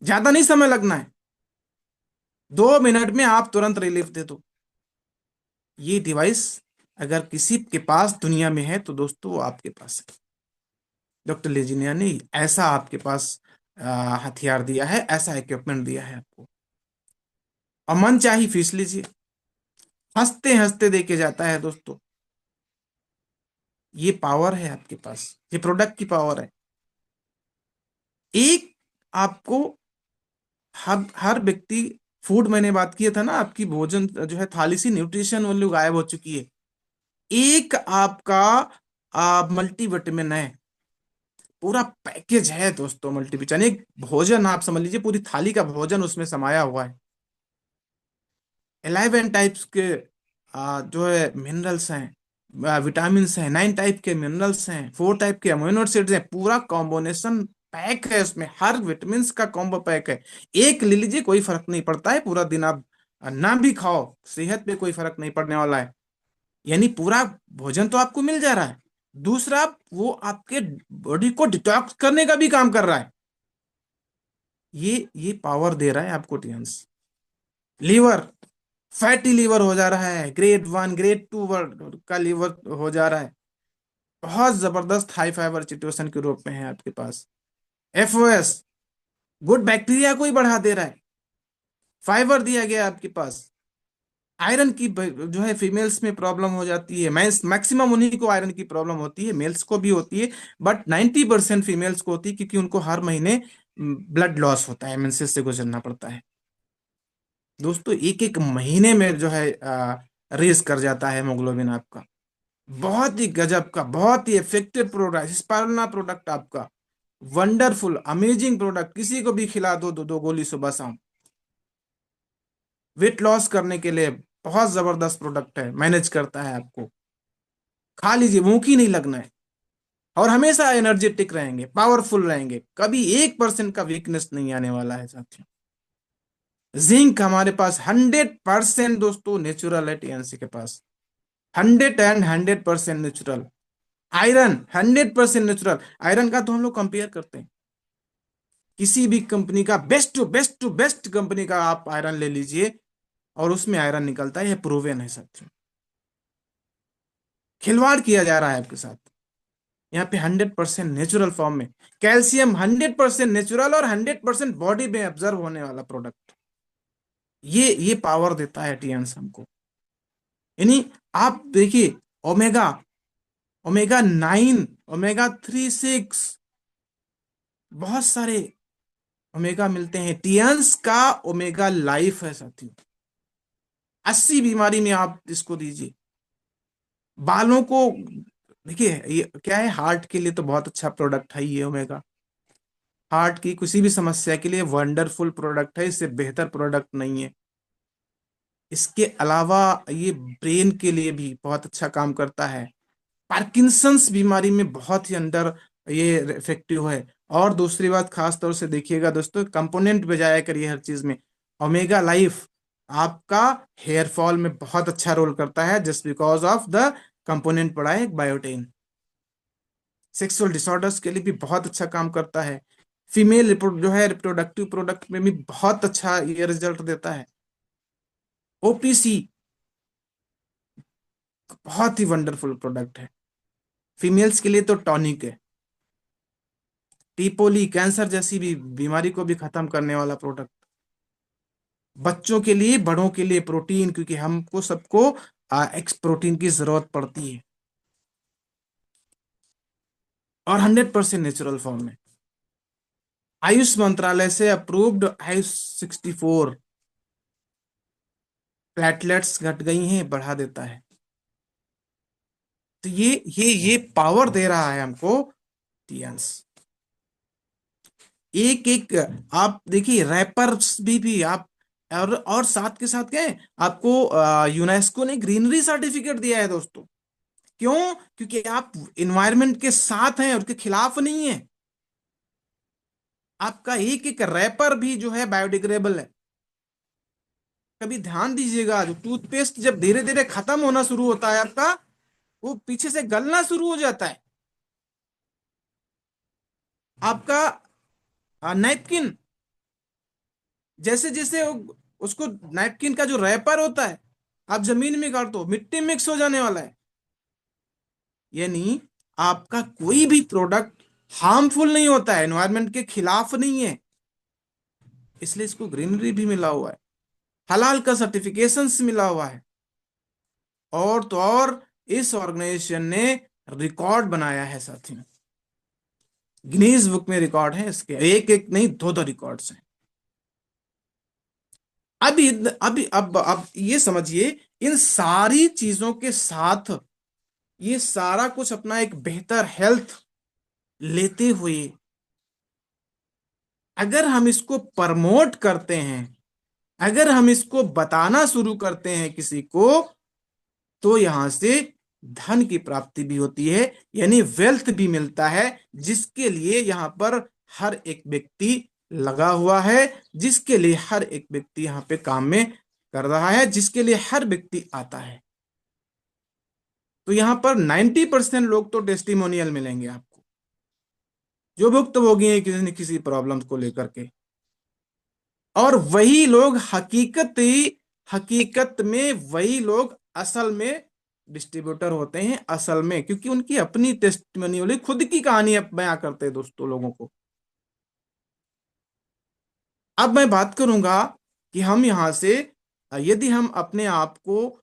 ज्यादा नहीं समय लगना है, 2 मिनट में आप तुरंत रिलीफ दे दो। ये डिवाइस अगर किसी के पास दुनिया में है तो दोस्तों वो आपके पास है। डॉक्टर लेजिनिया ने ऐसा आपके पास हथियार दिया है, ऐसा इक्विपमेंट दिया है आपको, और मन चाही फीस लीजिए, हंसते हंसते देके जाता है दोस्तों। ये पावर है आपके पास, ये प्रोडक्ट की पावर है। एक आपको, हर व्यक्ति, फूड मैंने बात किया था ना, आपकी भोजन जो है थाली सी न्यूट्रिशन वैल्यू गायब हो चुकी है। एक आपका मल्टीविटामिन है, पूरा पैकेज है दोस्तों मल्टीविटामिन, एक भोजन आप समझ लीजिए, पूरी थाली का भोजन उसमें समाया हुआ है। 11 टाइप्स के जो है मिनरल्स हैं, विटामिन हैं, 9 टाइप के मिनरल्स हैं, 4 टाइप के अमीनो एसिड्स हैं, पूरा कॉम्बिनेशन पैक है उसमें, हर विटामिन का कॉम्बो पैक है। एक ले लीजिए कोई फर्क नहीं पड़ता है, पूरा दिन आप ना भी खाओ सेहत पे कोई फर्क नहीं पड़ने वाला है। यानी पूरा भोजन तो आपको मिल जा रहा है, दूसरा वो आपके बॉडी को डिटॉक्स करने का भी काम कर रहा है। ये पावर दे रहा है आपको टियंस। लीवर, फैटी लीवर हो जा रहा है, ग्रेड 1 ग्रेड 2 का लीवर हो जा रहा है, बहुत जबरदस्त हाई फाइबर सिचुएशन के रूप में है आपके पास। एफओएस, गुड बैक्टीरिया को ही बढ़ा दे रहा है, फाइबर दिया गया है आपके पास। आयरन की जो है फीमेल्स में प्रॉब्लम हो जाती है, मैक्सिमम उन्हीं को आयरन की प्रॉब्लम होती है, मेल्स को भी होती है, बट 90% फीमेल्स को होती है, क्योंकि उनको हर महीने ब्लड लॉस होता है, मेंसेस से गुजरना पड़ता है। दोस्तों एक एक महीने में जो है रेस कर जाता है हेमोग्लोबिन आपका। बहुत ही गजब का, बहुत ही इफेक्टिव प्रोडक्ट, स्पारुलना प्रोडक्ट आपका, वंडरफुल अमेजिंग प्रोडक्ट, किसी को भी खिला दो, दो दो गोली सुबह शाम। वेट लॉस करने के लिए बहुत जबरदस्त प्रोडक्ट है, मैनेज करता है आपको। खा लीजिए, भूख ही नहीं लगना है, और हमेशा एनर्जेटिक रहेंगे, पावरफुल रहेंगे, कभी 1% का वीकनेस नहीं आने वाला है साथियों। जिंक हमारे पास 100% दोस्तों नेचुरल है टीएनसी के पास, 100% नेचुरल। Iron 100% natural. आयरन का तो हम लोग कंपेयर करते हैं, किसी भी कंपनी का best to best to best company का आप आयरन ले लीजिए, और उसमें आयरन निकलता है, ये प्रूवन है साथियों। खिलवाड़ किया जा रहा है आपके साथ। यहाँ पे 100% नेचुरल फॉर्म में, कैल्शियम 100% नेचुरल, और 100% बॉडी में ऑब्जर्व होने वाला प्रोडक्ट, ये पावर देता है टीएनस हमको। यानी आप देखिए, ओमेगा ओमेगा 9, ओमेगा 3, 6, बहुत सारे ओमेगा मिलते हैं। टियंस का ओमेगा लाइफ है साथियों। 80 बीमारी में आप इसको दीजिए। बालों को देखिए, ये क्या है, हार्ट के लिए तो बहुत अच्छा प्रोडक्ट है ये ओमेगा। हार्ट की किसी भी समस्या के लिए वंडरफुल प्रोडक्ट है, इससे बेहतर प्रोडक्ट नहीं है। इसके अलावा ये ब्रेन के लिए भी बहुत अच्छा काम करता है। पार्किंसंस बीमारी में बहुत ही अंडर ये इफेक्टिव है। और दूसरी बात खास तौर से देखिएगा दोस्तों, कंपोनेंट बजाया करिए हर चीज में। ओमेगा लाइफ आपका हेयर फॉल में बहुत अच्छा रोल करता है, just because of the component पड़ा है बायोटेन। सेक्सुअल डिसऑर्डर्स के लिए भी बहुत अच्छा काम करता है। फीमेल जो है रिप्रोडक्टिव प्रोडक्ट में भी बहुत अच्छा ये रिजल्ट देता है। ओपीसी बहुत ही वंडरफुल प्रोडक्ट है। फीमेल्स के लिए तो टॉनिक है। टीपोली कैंसर जैसी भी बीमारी को भी खत्म करने वाला प्रोडक्ट। बच्चों के लिए, बड़ों के लिए प्रोटीन, क्योंकि हमको सबको एक्स प्रोटीन की जरूरत पड़ती है, और 100% नेचुरल फॉर्म में। आयुष मंत्रालय से अप्रूव्ड आयुष 64 प्लेटलेट्स घट गई हैं, बढ़ा देता है। तो ये पावर दे रहा है हमको टियंस। एक एक आप देखिए, रैपर्स भी आप, और साथ के साथ क्या है, आपको यूनेस्को ने ग्रीनरी सर्टिफिकेट दिया है दोस्तों। क्यों? क्योंकि आप इन्वायरमेंट के साथ हैं और के खिलाफ नहीं है। आपका एक एक रैपर भी जो है बायोडिग्रेडेबल है। कभी ध्यान दीजिएगा, जो टूथपेस्ट जब धीरे धीरे खत्म होना शुरू होता है आपका, वो पीछे से गलना शुरू हो जाता है। आपका नैपकिन, जैसे जैसे उसको, नैपकिन का जो रैपर होता है, आप जमीन में गाड़ दो, मिट्टी मिक्स हो जाने वाला है। यानी आपका कोई भी प्रोडक्ट हार्मफुल नहीं होता है, एनवायरनमेंट के खिलाफ नहीं है, इसलिए इसको ग्रीनरी भी मिला हुआ है, हलाल का सर्टिफिकेशन मिला हुआ है। और तो और, इस ऑर्गेनाइजेशन ने रिकॉर्ड बनाया है साथियों। गिनीज बुक में रिकॉर्ड है इसके, एक एक नहीं, दो दो रिकॉर्ड्स हैं। अभी अभी अब ये समझिए, इन सारी चीजों के साथ ये सारा कुछ अपना एक बेहतर हेल्थ लेते हुए, अगर हम इसको प्रमोट करते हैं, अगर हम इसको बताना शुरू करते हैं किसी को, तो यहां से धन की प्राप्ति भी होती है, यानी वेल्थ भी मिलता है, जिसके लिए यहां पर हर एक व्यक्ति लगा हुआ है, जिसके लिए हर एक व्यक्ति यहां पे काम में कर रहा है, जिसके लिए हर व्यक्ति आता है। तो यहां पर 90% लोग तो टेस्टिमोनियल मिलेंगे आपको, जो भुक्तभोगी हैं किसी न किसी प्रॉब्लम को लेकर के। और वही लोग हकीकत में वही लोग असल में डिस्ट्रीब्यूटर होते हैं, असल में, क्योंकि उनकी अपनी टेस्टिमोनियल, खुद की कहानी बयां करते हैं दोस्तों लोगों को। अब मैं बात करूंगा कि हम यहां से, यदि हम अपने आप को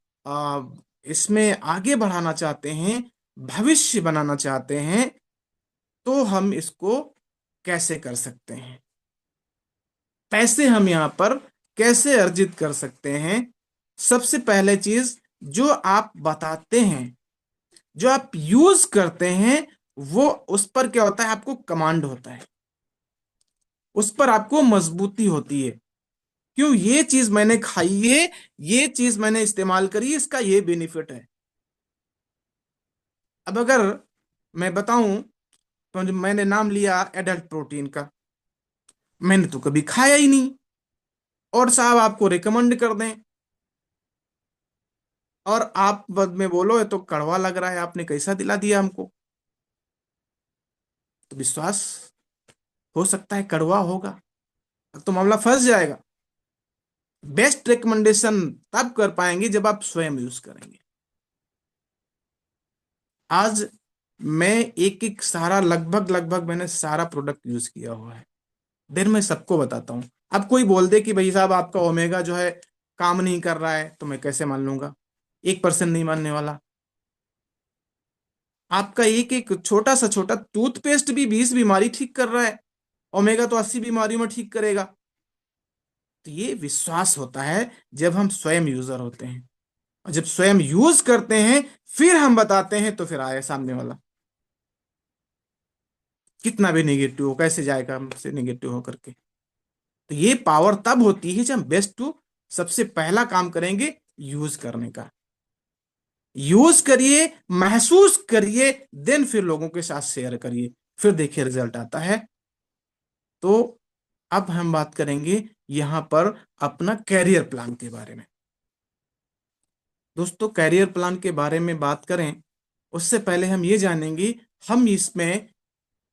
इसमें आगे बढ़ाना चाहते हैं, भविष्य बनाना चाहते हैं, तो हम इसको कैसे कर सकते हैं, पैसे हम यहाँ पर कैसे अर्जित कर सकते हैं। सबसे पहले चीज, जो आप बताते हैं, जो आप यूज करते हैं, वो उस पर क्या होता है, आपको कमांड होता है, उस पर आपको मजबूती होती है। क्यों? ये चीज मैंने खाई है, ये चीज मैंने इस्तेमाल करी, इसका ये बेनिफिट है। अब अगर मैं बताऊं, तो जो मैंने नाम लिया एडल्ट प्रोटीन का, मैंने तो कभी खाया ही नहीं, और साहब आपको रिकमेंड कर दें, और आप बाद में बोलो ये तो कड़वा लग रहा है, आपने कैसा दिला दिया हमको, तो विश्वास हो सकता है कड़वा होगा, तो मामला फंस जाएगा। बेस्ट रिकमेंडेशन तब कर पाएंगे जब आप स्वयं यूज करेंगे। आज मैं एक एक सारा, लगभग लगभग मैंने सारा प्रोडक्ट यूज किया हुआ है, देर मैं सबको बताता हूँ। अब कोई बोल दे कि भाई साहब आपका ओमेगा जो है काम नहीं कर रहा है, तो मैं कैसे मान लूंगा? 1% नहीं मानने वाला। आपका एक एक छोटा सा छोटा टूथपेस्ट भी 20 बीमारी ठीक कर रहा है। ओमेगा तो 80 बीमारियों में ठीक करेगा। तो ये विश्वास होता है जब हम स्वयं यूजर होते हैं, और जब स्वयं यूज करते हैं फिर हम बताते हैं, तो फिर आए सामने वाला, कितना भी नेगेटिव हो, कैसे जाएगा हमसे नेगेटिव होकर के। तो ये पावर तब होती है जब हम बेस्ट टू सबसे पहला काम करेंगे यूज करने का। यूज करिए, महसूस करिए, देन फिर लोगों के साथ शेयर करिए, फिर देखिए रिजल्ट आता है। तो अब हम बात करेंगे यहां पर अपना कैरियर प्लान के बारे में। दोस्तों, कैरियर प्लान के बारे में बात करें उससे पहले हम ये जानेंगे हम इसमें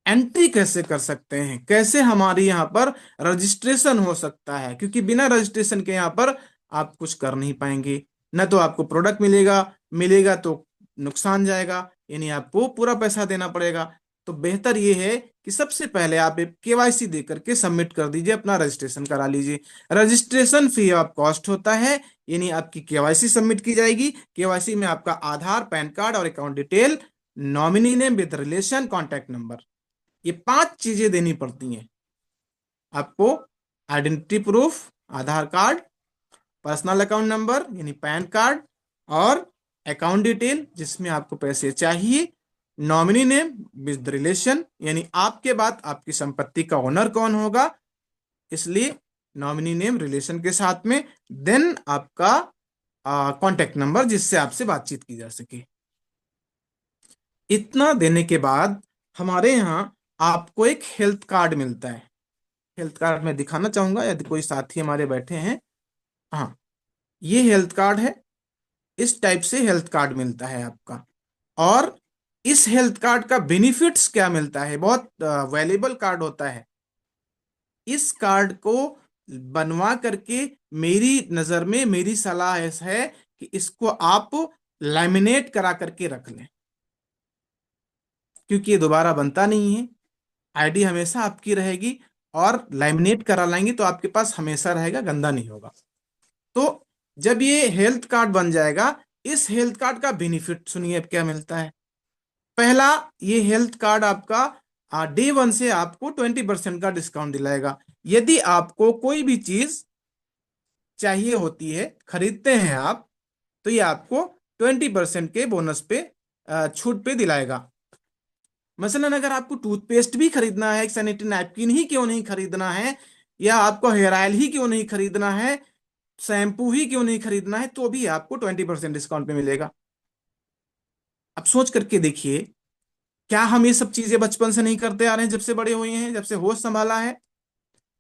एंट्री कैसे कर सकते हैं, कैसे हमारी यहाँ पर रजिस्ट्रेशन हो सकता है, क्योंकि बिना रजिस्ट्रेशन के यहाँ पर आप कुछ कर नहीं पाएंगे। न तो आपको प्रोडक्ट मिलेगा, मिलेगा तो नुकसान जाएगा, यानी आपको पूरा पैसा देना पड़ेगा। तो बेहतर ये है कि सबसे पहले आप एक केवाईसी दे करके सबमिट कर दीजिए, अपना रजिस्ट्रेशन करा लीजिए। रजिस्ट्रेशन फ्री ऑफ कॉस्ट होता है, यानी आपकी केवाईसी सबमिट की जाएगी। केवाईसी में आपका आधार, पैन कार्ड और account detail, nominee name with relation, contact number, ये 5 चीजें देनी पड़ती हैं आपको। आइडेंटिटी प्रूफ, आधार कार्ड, पर्सनल अकाउंट नंबर यानी पैन कार्ड, और अकाउंट डिटेल जिसमें आपको पैसे चाहिए, नॉमिनी नेम विद रिलेशन यानी आपके बाद आपकी संपत्ति का ओनर कौन होगा, इसलिए नॉमिनी नेम रिलेशन के साथ में, देन आपका कॉन्टेक्ट नंबर जिससे आपसे बातचीत की जा सके। इतना देने के बाद हमारे यहाँ आपको एक हेल्थ कार्ड मिलता है। हेल्थ कार्ड मैं दिखाना चाहूंगा यदि कोई साथी हमारे बैठे हैं। हाँ, ये हेल्थ कार्ड है। इस टाइप से हेल्थ कार्ड मिलता है आपका। और इस हेल्थ कार्ड का बेनिफिट्स क्या मिलता है, बहुत वैल्यूएबल कार्ड होता है। इस कार्ड को बनवा करके मेरी नजर में मेरी सलाह ऐसा है कि इसको आप लैमिनेट करा करके रख लें, क्योंकि ये दोबारा बनता नहीं है। आईडी हमेशा आपकी रहेगी, और लैमिनेट करा लाएंगे तो आपके पास हमेशा रहेगा, गंदा नहीं होगा। तो जब ये हेल्थ कार्ड बन जाएगा, इस हेल्थ कार्ड का बेनिफिट सुनिए अब क्या मिलता है। पहला, ये हेल्थ कार्ड आपका डे 1 से आपको 20% का डिस्काउंट दिलाएगा। यदि आपको कोई भी चीज चाहिए होती है, खरीदते हैं आप, तो ये आपको 20% के बोनस पे, छूट पे दिलाएगा। मसलन अगर आपको टूथपेस्ट भी खरीदना है, सैनिटरी नैपकिन ही क्यों नहीं खरीदना है, या आपको हेयर ऑयल ही क्यों नहीं खरीदना है, शैम्पू ही क्यों नहीं खरीदना है, तो भी आपको 20% डिस्काउंट पे मिलेगा। अब सोच करके देखिए, क्या हम ये सब चीजें बचपन से नहीं करते आ रहे हैं, जब से बड़े हुए हैं, जब से होश संभाला है।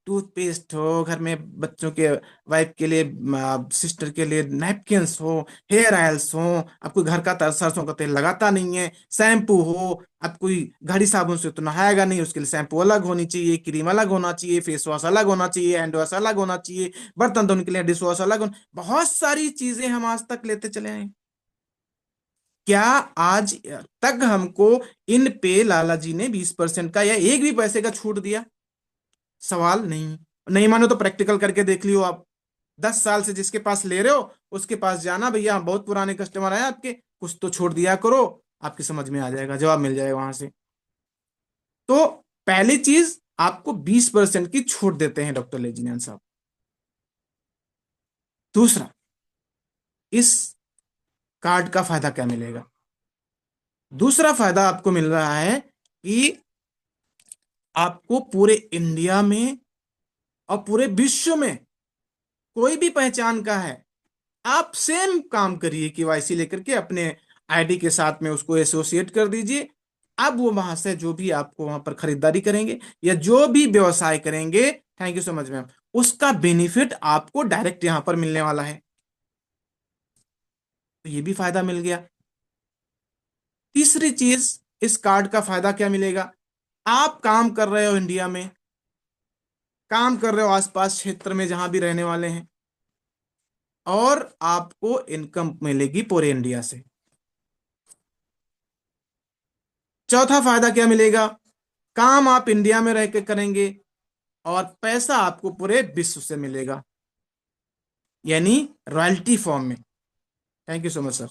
टूथपेस्ट हो घर में, बच्चों के, वाइफ के लिए, सिस्टर के लिए नैपकिन्स हो, हेयर ऑयल्स हो, आप कोई घर का सरसों का तेल लगाता नहीं है, शैम्पू हो, आप कोई घड़ी साबुन से तो नहाएगा नहीं, उसके लिए शैम्पू अलग होनी चाहिए, क्रीम अलग होना चाहिए, फेस वॉश अलग होना चाहिए, हैंड वॉश अलग होना चाहिए, बर्तन धोने के लिए डिश वॉश अलग होना, बहुत सारी चीजें हम आज तक लेते चले आए। क्या आज तक हमको इन पे लाला जी ने 20% का या एक भी पैसे का छूट दिया? सवाल नहीं। नहीं मानो तो प्रैक्टिकल करके देख लियो आप। 10 साल से जिसके पास ले रहे हो उसके पास जाना, भैया हम बहुत पुराने कस्टमर हैं आपके, कुछ तो छोड़ दिया करो। आपकी समझ में आ जाएगा, जवाब मिल जाएगा वहां से। तो पहली चीज, आपको 20% की छूट देते हैं डॉक्टर लेजिनियन साहब। दूसरा, इस कार्ड का फायदा क्या मिलेगा? दूसरा फायदा आपको मिल रहा है कि आपको पूरे इंडिया में और पूरे विश्व में कोई भी पहचान का है, आप सेम काम करिए, केवाईसी लेकर के अपने आईडी के साथ में उसको एसोसिएट कर दीजिए। अब वो वहां से जो भी आपको वहां पर खरीदारी करेंगे या जो भी व्यवसाय करेंगे, thank you so much ma'am, उसका बेनिफिट आपको डायरेक्ट यहां पर मिलने वाला है। तो ये भी फायदा मिल गया। तीसरी चीज, इस कार्ड का फायदा क्या मिलेगा? आप काम कर रहे हो इंडिया में, काम कर रहे हो आसपास क्षेत्र में जहां भी रहने वाले हैं, और आपको इनकम मिलेगी पूरे इंडिया से। चौथा फायदा क्या मिलेगा? काम आप इंडिया में रह के करेंगे, और पैसा आपको पूरे विश्व से मिलेगा, यानी रॉयल्टी फॉर्म में। Thank you so much sir.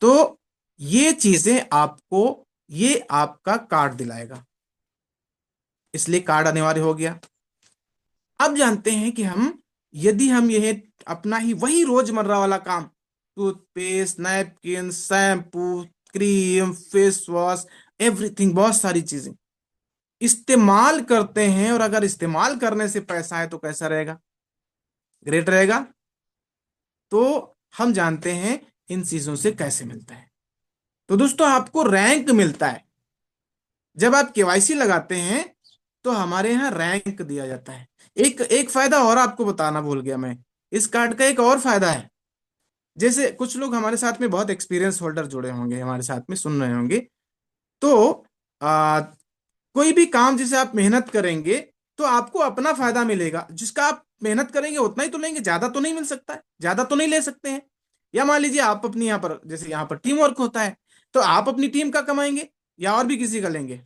तो ये चीजें आपको, ये आपका कार्ड दिलाएगा, इसलिए कार्ड अनिवार्य हो गया। अब जानते हैं कि हम, यदि हम यह अपना ही वही रोजमर्रा वाला काम, toothpaste, napkin, shampoo, cream, face wash, everything, बहुत सारी चीजें इस्तेमाल करते हैं, और अगर इस्तेमाल करने से पैसा है तो कैसा रहेगा? ग्रेट रहेगा। तो हम जानते हैं इन चीजों से कैसे मिलता है। तो दोस्तों, आपको रैंक मिलता है जब आप केवाईसी लगाते हैं, तो हमारे यहाँ रैंक दिया जाता है। एक एक फायदा और आपको बताना भूल गया मैं, इस कार्ड का एक और फायदा है। जैसे कुछ लोग हमारे साथ में, बहुत एक्सपीरियंस होल्डर जुड़े होंगे हमारे साथ में, सुन रहे होंगे, तो आ, कोई भी काम जिसे आप मेहनत करेंगे तो आपको अपना फायदा मिलेगा। जिसका आप मेहनत करेंगे उतना ही तो लेंगे, ज्यादा तो नहीं मिल सकता है, ज्यादा तो नहीं ले सकते हैं। या मान लीजिए आप अपनी यहाँ पर, जैसे यहाँ पर टीम वर्क होता है, तो आप अपनी टीम का कमाएंगे या और भी किसी का लेंगे।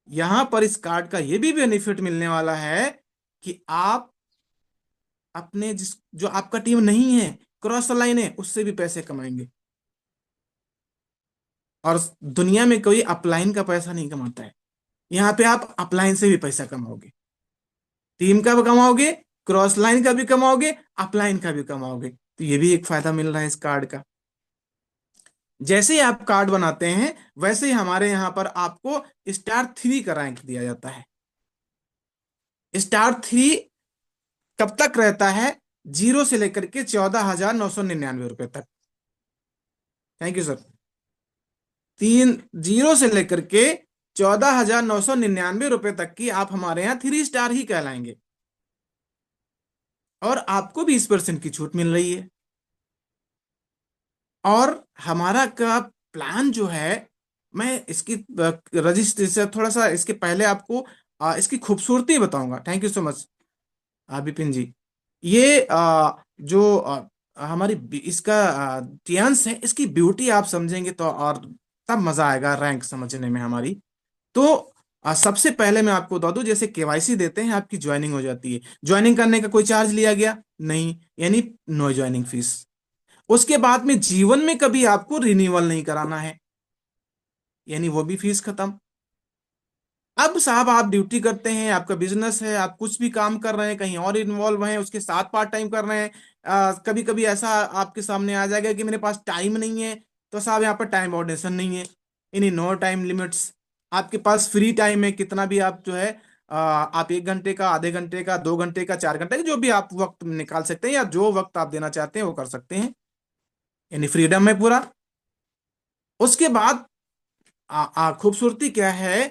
यहां पर इस कार्ड का ये भी बेनिफिट मिलने वाला है कि आप अपने, जिस जो आपका टीम नहीं है, क्रॉस लाइन है, उससे भी पैसे कमाएंगे। और दुनिया में कोई अपलाइन का पैसा नहीं कमाता है, यहाँ पे आप अपलाइन से भी पैसा कमाओगे, टीम का भी कमाओगे, क्रॉस लाइन का भी कमाओगे, अपलाइन का भी कमाओगे। तो ये भी एक फायदा मिल रहा है इस कार्ड का। जैसे ही आप कार्ड बनाते हैं, वैसे ही हमारे यहाँ पर आपको स्टार 3 का रैंक दिया जाता है। स्टार 3 कब तक रहता है? 0 से लेकर के 14,999 रुपए तक। Thank you sir. 0 से लेकर के 14,999 रुपए तक की आप हमारे यहाँ 3 स्टार ही कहलाएंगे, और आपको 20% की छूट मिल रही है। और हमारा का प्लान जो है, मैं इसकी रजिस्ट्रेशन, थोड़ा सा इसके पहले आपको इसकी खूबसूरती बताऊंगा। Thank you so much Bipin ji. ये जो हमारी इसका टियंस है, इसकी ब्यूटी आप समझेंगे तो और तब मजा आएगा रैंक समझने में हमारी। तो सबसे पहले मैं आपको बता दूं, जैसे केवाईसी देते हैं, आपकी ज्वाइनिंग हो जाती है, ज्वाइनिंग करने का कोई चार्ज लिया गया नहीं, यानी नो ज्वाइनिंग फीस। उसके बाद में जीवन में कभी आपको रिन्यूअल नहीं कराना है, यानी वो भी फीस खत्म। अब साहब, आप ड्यूटी करते हैं, आपका बिजनेस है, आप कुछ भी काम कर रहे हैं, कहीं और इन्वॉल्व हैं, उसके साथ पार्ट टाइम कर रहे हैं, कभी कभी ऐसा आपके सामने आ जाएगा कि मेरे पास टाइम नहीं है, तो साहब यहाँ पर टाइम बाउंडेशन नहीं है, यानी नो टाइम लिमिट्स। आपके पास फ्री टाइम है, कितना भी आप जो है, आप 1 घंटे का, आधे घंटे का, 2 घंटे का, 4 घंटे का, जो भी आप वक्त निकाल सकते हैं, या जो वक्त आप देना चाहते हैं वो कर सकते हैं, यानी फ्रीडम है पूरा। उसके बाद खूबसूरती क्या है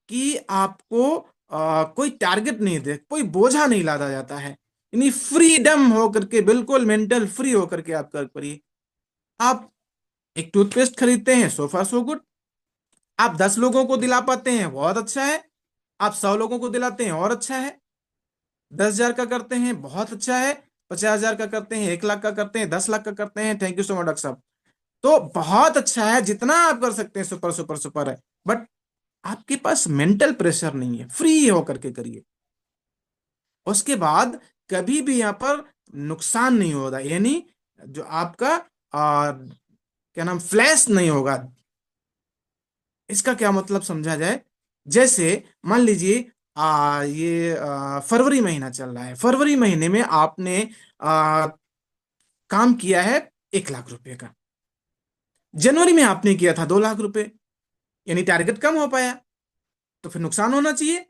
कि आपको कोई टारगेट नहीं दे, कोई बोझा नहीं लादा जाता है, यानी फ्रीडम होकर के, बिल्कुल मेंटल फ्री होकर के आप कर करिए। आप एक टूथपेस्ट खरीदते हैं, सोफा सो गुड। आप 10 लोगों को दिला पाते हैं, बहुत अच्छा है। आप 100 लोगों को दिलाते हैं, और अच्छा है। 10,000 का करते हैं, बहुत अच्छा है। 50,000 का करते हैं, 1 लाख का करते हैं, 10 लाख का करते हैं, thank you so much doctor साहब। तो बहुत अच्छा है, जितना आप कर सकते हैं सुपर सुपर सुपर है। बट आपके पास मेंटल प्रेशर नहीं है, फ्री होकर के करिए। उसके बाद कभी भी यहाँ पर नुकसान नहीं होगा, यानी जो आपका क्या नाम, फ्लैश नहीं होगा। इसका क्या मतलब समझा जाए? जैसे मान लीजिए ये फरवरी महीना चल रहा है, फरवरी महीने में आपने काम किया है 1 लाख रुपए का, जनवरी में आपने किया था 2 लाख रुपए, यानी टारगेट कम हो पाया, तो फिर नुकसान होना चाहिए।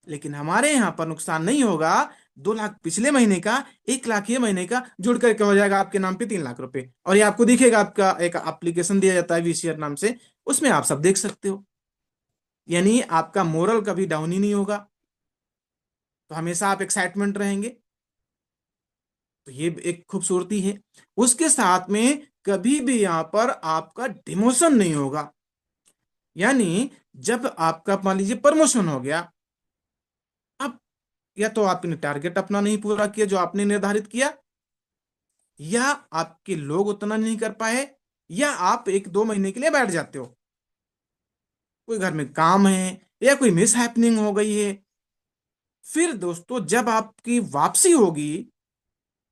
लेकिन हमारे यहाँ पर नुकसान नहीं होगा। 2 लाख पिछले महीने का, 1 लाख ये महीने का, जुड़ करके हो जाएगा आपके नाम पे 3 लाख रुपए, और ये आपको दिखेगा, आपका एक एप्लीकेशन दिया जाता है वीसीआर नाम से, उसमें आप सब देख सकते हो। यानी आपका मोरल कभी डाउन ही नहीं होगा, तो हमेशा आप एक्साइटमेंट रहेंगे। तो ये एक खूबसूरती है। उसके साथ में कभी भी यहाँ पर आपका डिमोशन नहीं होगा, यानी जब आपका मान लीजिए प्रमोशन हो गया, अब या तो आपने टारगेट अपना नहीं पूरा किया जो आपने निर्धारित किया, या आपके लोग उतना नहीं कर पाए, या आप 1-2 महीने के लिए बैठ जाते हो, कोई घर में काम है, या कोई मिस हैपनिंग हो गई है। फिर दोस्तों, जब आपकी वापसी होगी,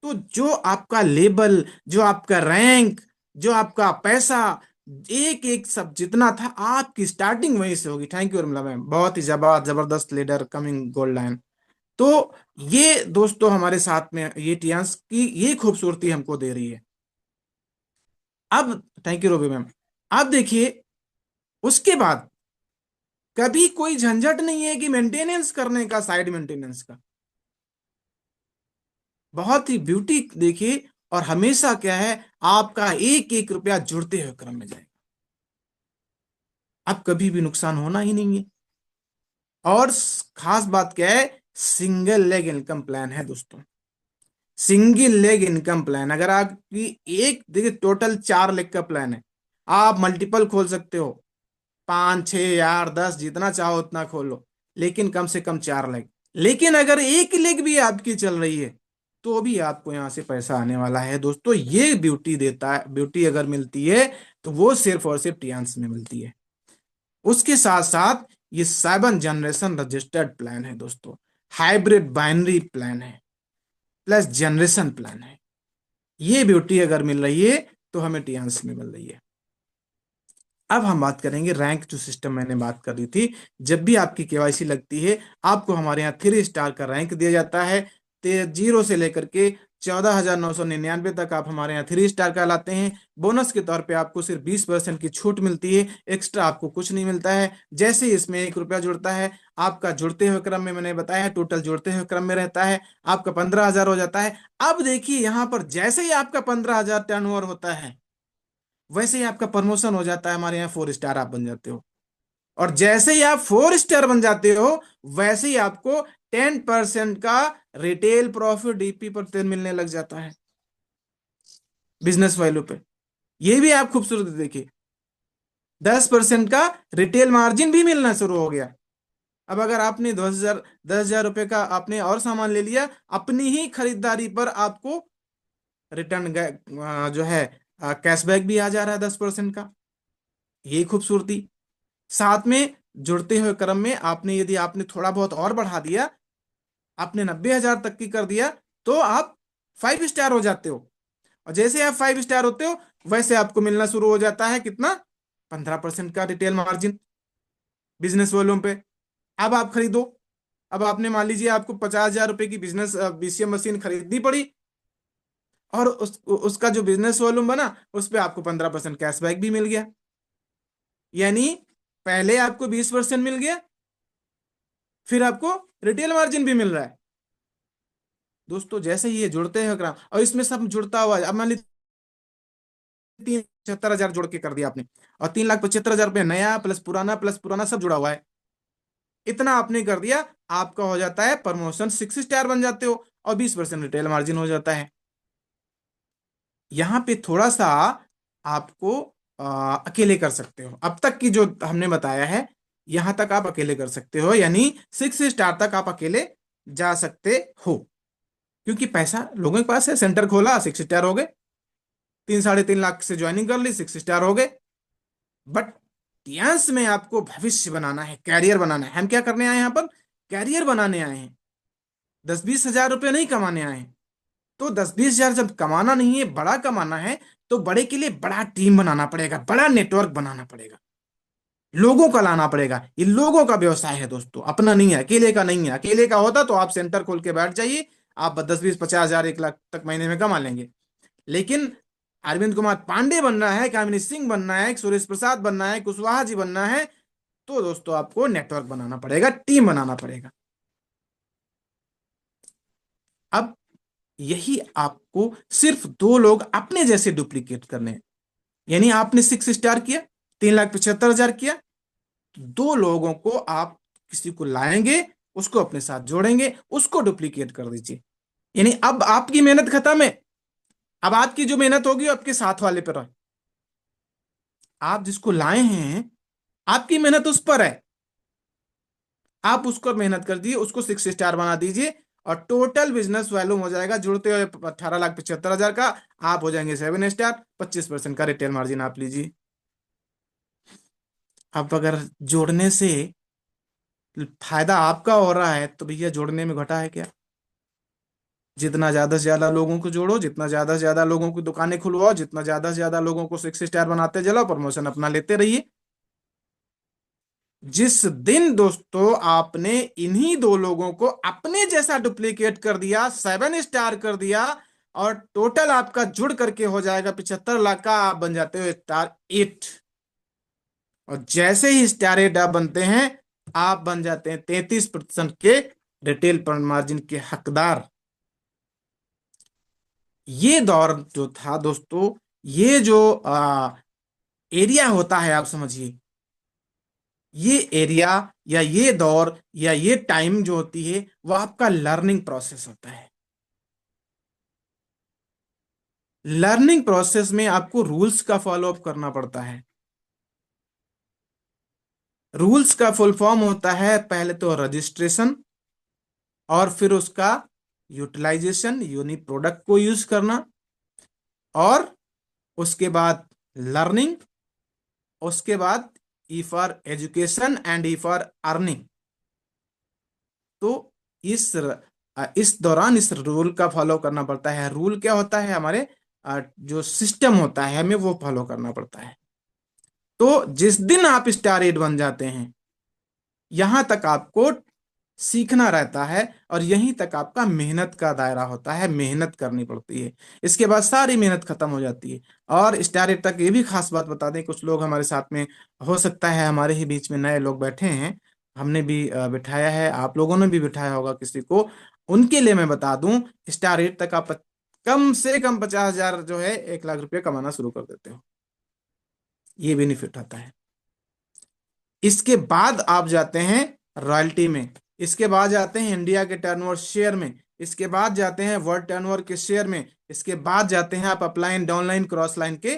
तो जो आपका लेबल, जो आपका रैंक, जो आपका पैसा एक एक सब जितना था, आपकी स्टार्टिंग वहीं से होगी। थैंक यू मैम, बहुत ही जबरदस्त लीडर कमिंग गोल्ड लाइन। तो ये दोस्तों हमारे साथ में ये टियांस की ये खूबसूरती हमको दे रही है। अब थैंक यू रोबी मैम। अब देखिए, उसके बाद कभी कोई झंझट नहीं है कि मेंटेनेंस करने का, साइड मेंटेनेंस का। बहुत ही ब्यूटी देखिए। और हमेशा क्या है, आपका एक एक रुपया जुड़ते हुए क्रम में जाएगा। अब कभी भी नुकसान होना ही नहीं है। और खास बात क्या है, सिंगल लेग इनकम प्लान है दोस्तों। सिंगल लेग इनकम प्लान, अगर आपकी एक देखिए टोटल 4 लेग का प्लान है। आप मल्टीपल खोल सकते हो, 5, 6 या 10 जितना चाहो उतना खोलो, लेकिन कम से कम 4 लेग। लेकिन अगर एक लेग भी आपकी चल रही है, तो भी आपको यहाँ से पैसा आने वाला है दोस्तों। ये ब्यूटी देता है, ब्यूटी अगर मिलती है तो वो सिर्फ और सिर्फ टियान्स में मिलती है। उसके साथ साथ ये 7 जनरेशन रजिस्टर्ड प्लान है दोस्तों। हाइब्रिड बाइनरी प्लान है, प्लस जनरेशन प्लान है। ये ब्यूटी अगर मिल रही है तो हमें टियान्स में मिल रही है। अब हम बात करेंगे रैंक, जो सिस्टम मैंने बात कर रही थी। जब भी आपकी केवाईसी लगती है, आपको हमारे यहाँ 3 स्टार का रैंक दिया जाता है। 0 से लेकर के 14,999 तक आप हमारे यहाँ 3 स्टार कहलाते हैं। बोनस के तौर पे आपको सिर्फ 20% की छूट मिलती है, एक्स्ट्रा आपको कुछ नहीं मिलता है। जैसे ही इसमें 1 रुपया जुड़ता है, आपका जुड़ते हुए क्रम में मैंने बताया टोटल जुड़ते हुए क्रम में रहता है, आपका 15,000 हो जाता है। अब देखिए यहाँ पर जैसे ही आपका 15,000 टर्नओवर होता है, वैसे ही आपका प्रमोशन हो जाता है, हमारे यहाँ 4 स्टार आप बन जाते हो। और जैसे ही आप 4 स्टार बन जाते हो, वैसे ही आपको 10% का रिटेल प्रॉफिट डीपी पर मिलने लग जाता है, बिजनेस वैल्यू पे। ये भी आप खूबसूरत देखिए, 10% का रिटेल मार्जिन भी मिलना शुरू हो गया। अब अगर आपने 10,000 रुपए का आपने और सामान ले लिया, अपनी ही खरीदारी पर आपको रिटर्न जो है कैशबैक भी आ जा रहा है 10% का। ये खूबसूरती। साथ में जुड़ते हुए क्रम में आपने, यदि आपने थोड़ा बहुत और बढ़ा दिया, आपने 90,000 तक की कर दिया, तो आप 5 स्टार हो जाते हो। और जैसे आप 5 स्टार होते हो, वैसे आपको मिलना शुरू हो जाता है कितना, 15% का रिटेल मार्जिन बिजनेस वॉल्यूम पे। अब आप खरीदो। अब आपने मान लीजिए आपको 50,000 रुपए की बिजनेस बीसीएम मशीन खरीदनी पड़ी, और उसका जो बिजनेस वॉल्यूम बना, उस पर आपको 15% कैशबैक भी मिल गया। यानी पहले आपको 20% मिल गया, फिर आपको रिटेल मार्जिन भी मिल रहा है दोस्तों। जैसे ही ये जुड़ते हैं ग्राम, और इसमें सब जुड़ता हुआ है। अब मान लीजिए 3,75,000 जोड़ के कर दिया आपने, और 3,75,000 रुपये नया प्लस पुराना सब जुड़ा हुआ है। इतना आपने कर दिया, आपका हो जाता है प्रमोशन, 6 स्टार बन जाते हो, और 20% रिटेल मार्जिन हो जाता है। यहाँ पे थोड़ा सा आपको अकेले कर सकते हो। अब तक की जो हमने बताया है, यहां तक आप अकेले कर सकते हो, यानी 6 स्टार तक आप अकेले जा सकते हो। क्योंकि पैसा लोगों के पास है, सेंटर खोला 6 स्टार हो गए, 3, 3.5 लाख से ज्वाइनिंग कर ली, 6 स्टार हो गए। बट टियांस में आपको भविष्य बनाना है, कैरियर बनाना है। हम क्या करने आए हैं यहाँ पर, कैरियर बनाने आए हैं। 10-20 हजार रुपये नहीं कमाने आए हैं। तो 10-20 हजार जब कमाना नहीं है, बड़ा कमाना है, तो बड़े के लिए बड़ा टीम बनाना पड़ेगा, बड़ा नेटवर्क बनाना पड़ेगा, लोगों का लाना पड़ेगा। ये लोगों का व्यवसाय है दोस्तों, अपना नहीं है, अकेले का नहीं है। अकेले का होता तो आप सेंटर खोल के बैठ जाइए, आप 10-20-50 हजार 1 लाख तक महीने में कमा लेंगे। लेकिन अरविंद कुमार पांडे बनना है, कामिनी सिंह बनना है, सुरेश प्रसाद बनना है, कुशवाहा जी बनना है, तो दोस्तों आपको नेटवर्क बनाना पड़ेगा, टीम बनाना पड़ेगा। अब यही आपको सिर्फ 2 लोग अपने जैसे डुप्लीकेट करने हैं। यानी आपने 6 स्टार किया, 3,75,000 किया, तो 2 लोगों को आप किसी को लाएंगे, उसको अपने साथ जोड़ेंगे, उसको डुप्लीकेट कर दीजिए। यानी अब आपकी मेहनत खत्म है। अब आपकी जो मेहनत होगी वो आपके साथ वाले पर है। आप जिसको लाए हैं, आपकी मेहनत उस पर है। आप उसको मेहनत कर दीजिए, उसको 6 स्टार बना दीजिए, और टोटल बिजनेस वैल्यूम हो जाएगा जुड़ते हुए 18,75,000 का। आप हो जाएंगे 7 स्टार, 25% का रिटेल मार्जिन आप लीजिए। अब अगर जोड़ने से फायदा आपका हो रहा है, तो भैया जोड़ने में घटा है क्या? जितना ज्यादा से ज्यादा लोगों को जोड़ो, जितना ज्यादा से ज्यादा लोगों की दुकानें खुलवाओ, जितना ज्यादा से ज्यादा लोगों को 6 स्टार बनाते चलो, प्रमोशन अपना लेते रहिए। जिस दिन दोस्तों आपने इन्हीं दो लोगों को अपने जैसा डुप्लीकेट कर दिया, 7 स्टार कर दिया, और टोटल आपका जुड़ करके हो जाएगा 75 लाख का, आप बन जाते हो स्टार 8। और जैसे ही स्टार 8 आप बनते हैं, आप बन जाते हैं 33% के रिटेल पर मार्जिन के हकदार। ये दौर जो था दोस्तों, ये जो एरिया होता है, आप समझिए, ये एरिया या ये दौर या ये टाइम जो होती है, वो आपका लर्निंग प्रोसेस होता है। लर्निंग प्रोसेस में आपको रूल्स का फॉलो अप करना पड़ता है। रूल्स का फुल फॉर्म होता है, पहले तो रजिस्ट्रेशन, और फिर उसका यूटिलाइजेशन, यानी प्रोडक्ट को यूज करना, और उसके बाद लर्निंग, उसके बाद E for education and E for earning. तो इस दौरान इस रूल का फॉलो करना पड़ता है। रूल क्या होता है, हमारे जो सिस्टम होता है, हमें वो फॉलो करना पड़ता है। तो जिस दिन आप स्टार 8 बन जाते हैं, यहां तक आपको सीखना रहता है, और यहीं तक आपका मेहनत का दायरा होता है, मेहनत करनी पड़ती है। इसके बाद सारी मेहनत खत्म हो जाती है। और स्टार 8 तक ये भी खास बात बता दें, कुछ लोग हमारे साथ में, हो सकता है हमारे ही बीच में नए लोग बैठे हैं, हमने भी बिठाया है, आप लोगों ने भी बिठाया होगा किसी को, उनके लिए मैं बता दूं, स्टार 8 तक आप कम से कम 50,000 जो है, 1 लाख रुपये कमाना शुरू कर देते हो। ये बेनिफिट आता है। इसके बाद आप जाते हैं रॉयल्टी में, इसके बाद जाते हैं इंडिया के टर्नओवर शेयर में, इसके बाद जाते हैं वर्ल्ड टर्नओवर के शेयर में, इसके बाद जाते हैं आप अपलाइन डाउनलाइन क्रॉस लाइन के